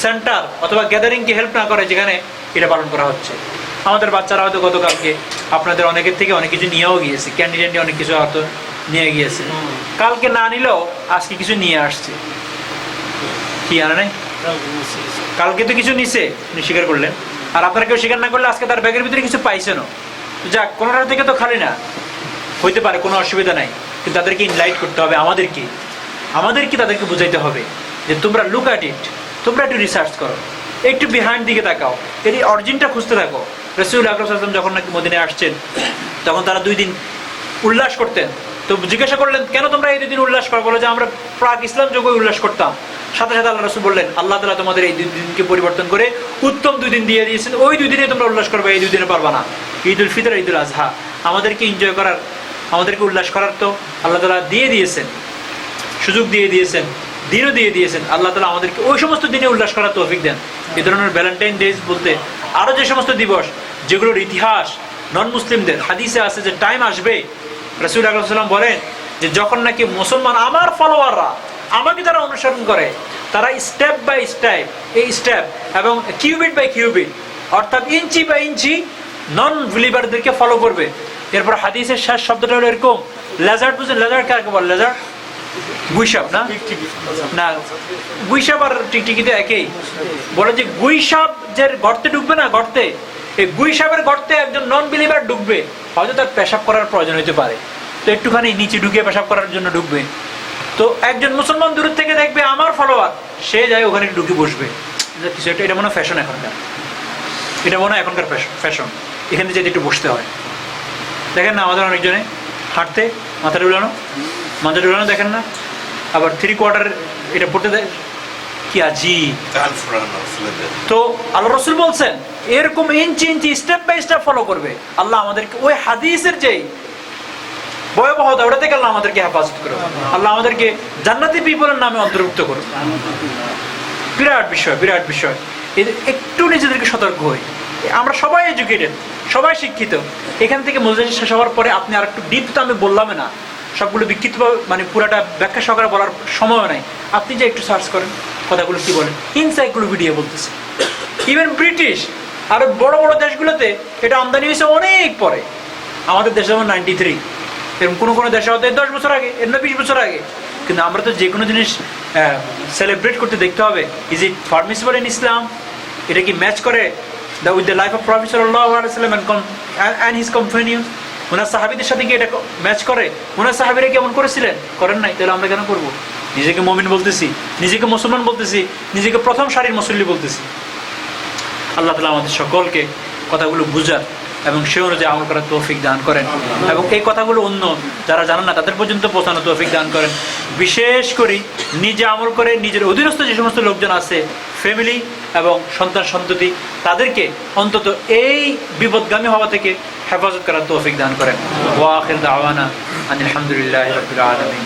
সেন্টার অথবা গ্যাদারিংকে হেল্প না করে যেখানে এটা পালন করা হচ্ছে। আমাদের বাচ্চারা হয়তো গতকালকে আপনাদের অনেকের থেকে অনেক কিছু নিয়েও গিয়েছে, ক্যান্ডি ট্যান্ডি অনেক কিছু হয়তো নিয়ে গিয়েছে, কালকে না নিলেও আজকে কিছু নিয়ে আসছে। কি আনা নাই? কালকে তো কিছু নিছে, উনি স্বীকার করলেন, আর আপনারা কেউ স্বীকার না করলে আজকে তার ব্যাগের ভিতরে কিছু পাইছেনও। যাক, কোনোটার থেকে তো খালি না, হইতে পারে, কোনো অসুবিধা নাই, কিন্তু তাদেরকে ইনলাইট করতে হবে, আমাদেরকে তাদেরকে বুঝাইতে হবে যে তোমরা লুক অ্যাট ইট, তোমরা একটু রিসার্চ করো, একটু বিহাইন্ড দিকে তাকাও, এর অরিজিনটা খুঁজতে থাকো। রাসূল আকরাম সাল্লাল্লাহু আলাইহি ওয়াসাল্লাম যখন নাকি মদিনায় আসছেন, তখন তারা 2 দিন উল্লাস করতেন। তো জিজ্ঞাসা করলেন কেন তোমরা এই 2 দিন উল্লাস করো? বলে যে আমরা প্রাক ইসলাম যুগে উল্লাস করতাম। সাথে সাথে আল্লাহ রাসূল বললেন আল্লাহ তাআলা তোমাদের এই 2 দিনকে পরিবর্তন করে উত্তম 2 দিন দিয়ে দিয়েছেন, ওই 2 দিনে তোমরা উল্লাস করবে, এই 2 দিনে পারবা না। ঈদুল ফিতর, ঈদুল আজহা, আমাদেরকে এনজয় করার, আমাদেরকে উল্লাস করার তো আল্লাহ তাআলা দিয়ে দিয়েছেন, সুযোগ দিয়ে দিয়েছেন, দিনও দিয়ে দিয়েছেন। আল্লাহ তাআলা আমাদেরকে ওই সমস্ত দিনে উল্লাস করার তৌফিক দেন। এই ধরনের ভ্যালেন্টাইন ডেজ বলতে আরও যে সমস্ত দিবস যেগুলোর ইতিহাস নন মুসলিমদের হাদিসে আছে যে টাইম আসবে, রাসূল আকরাম সাল্লাল্লাহু আলাইহি ওয়াসাল্লাম বলেন যে যখন নাকি মুসলমান আমার ফলোয়াররা আমাকে যারা অনুসরণ করে, তারা স্টেপ বাই স্টেপ, এই স্টেপ এবং কিউবিট বাই কিউবিট, অর্থাৎ inch by inch non বিলিভারদেরকে follow করবে। এরপর হাদিসের শেষ শব্দটা হলো এরকম, লেজার্ড, বুঝলেন লেজার্ড কাকে বলে? লেজার্ড গুইসাপ না, না গুইসাপ আর টিকটিকিতে একই। বলে যে গুইসাপ যে গর্তে ঢুকবে না, গর্তে, এই গুইসাপের গর্তে একজন নন বিলিভার ঢুকবে, হয়তো তার পেশাব করার প্রয়োজন হতে পারে, তো একটুখানি নিচে ঢুকে পেশাব করার জন্য ঢুকবে। তো একজন মুসলমান দূর থেকে দেখবে আমার ফলোয়ার, সে যায় ওখানে ঢুকে বসবে। এটা মনে হয় ফ্যাশন এখনকার, এটা মনে হয় এখনকার ফ্যাশন, এখানে যেতে একটু বসতে হয়। দেখেন না আমাদের অনেকজনে হাঁটতে মাথাটা উলানো দেখেন না, আবার 3/4 এটা পড়তে দেয়, কি আজীব। তো আল্লাহ রাসূল বলছেন এরকম ইঞ্চি ইঞ্চি স্টেপ বাই স্টেপ ফলো করবে। আল্লাহ আমাদেরকে ওই হাদিসের যে ভয়াবহতা, ওটা থেকে আল্লাহ আমাদেরকে হেফাজত করবে, আল্লাহ আমাদেরকে জান্নাতি পিপলের নামে অন্তর্ভুক্ত করবে। বিরাট বিষয়, বিরাট বিষয়। একটু নিজেদেরকে সতর্ক হই। আমরা সবাই এডুকেটেড, সবাই শিক্ষিত। এখান থেকে মজলিস শেষ হওয়ার পরে আপনি আর একটু ডিপ তো আমি বললাম না, সবগুলো বিক্ষিপ্ত মানে পুরাটা ব্যাখ্যা সহকারে বলার সময় নাই। আপনি যে একটু সার্চ করেন কথাগুলো কি বলেন, এনসাইক্লোপিডিয়া বলতেছে। ইভেন ব্রিটিশ আর বড় বড় দেশগুলোতে এটা আমদানি হয়েছে অনেক পরে। আমাদের দেশে যেমন 93, এরকম কোনো কোনো দেশে হয়তো 10 বছর আগে, 20 বছর আগে। কিন্তু আমরা তো যে কোনো জিনিস সেলিব্রেট করতে দেখতে হবে, ইজ ইট পারমিসিবল ইন ইসলাম, এটা কি ম্যাচ করে with the life of prophet সাল্লাল্লাহু আলাইহি ওয়াসাল্লাম and his companions, ওনার সাহাবীদের সাথে কি এটা ম্যাচ করে? ওনার সাহাবীরা কেমন করেছিলেন? করেন নাই, তাহলে আমরা কেন করব? নিজেকে মুমিন বলতেছি, নিজেকে মুসলমান বলতেছি, নিজেকে প্রথম সারির মুসল্লি বলতেছি। আল্লাহ তাআলা আমাদের সকলকে কথাগুলো বুঝার এবং সে অনুযায়ী আমল করার তৌফিক দান করেন, এবং এই কথাগুলো অন্য যারা জানেন না তাদের পর্যন্ত পৌঁছানোর তৌফিক দান করেন। বিশেষ করে নিজে আমল করে নিজের অধীনস্থ যে সমস্ত লোকজন আছে, ফ্যামিলি এবং সন্তান সন্ততি, তাদেরকে অন্তত এই বিপদগামী হওয়া থেকে হেফাজত করার তৌফিক দান করেন। ওয়া আখির দাওয়ানা আনিল হামদুলিল্লাহি রাব্বিল আলামিন।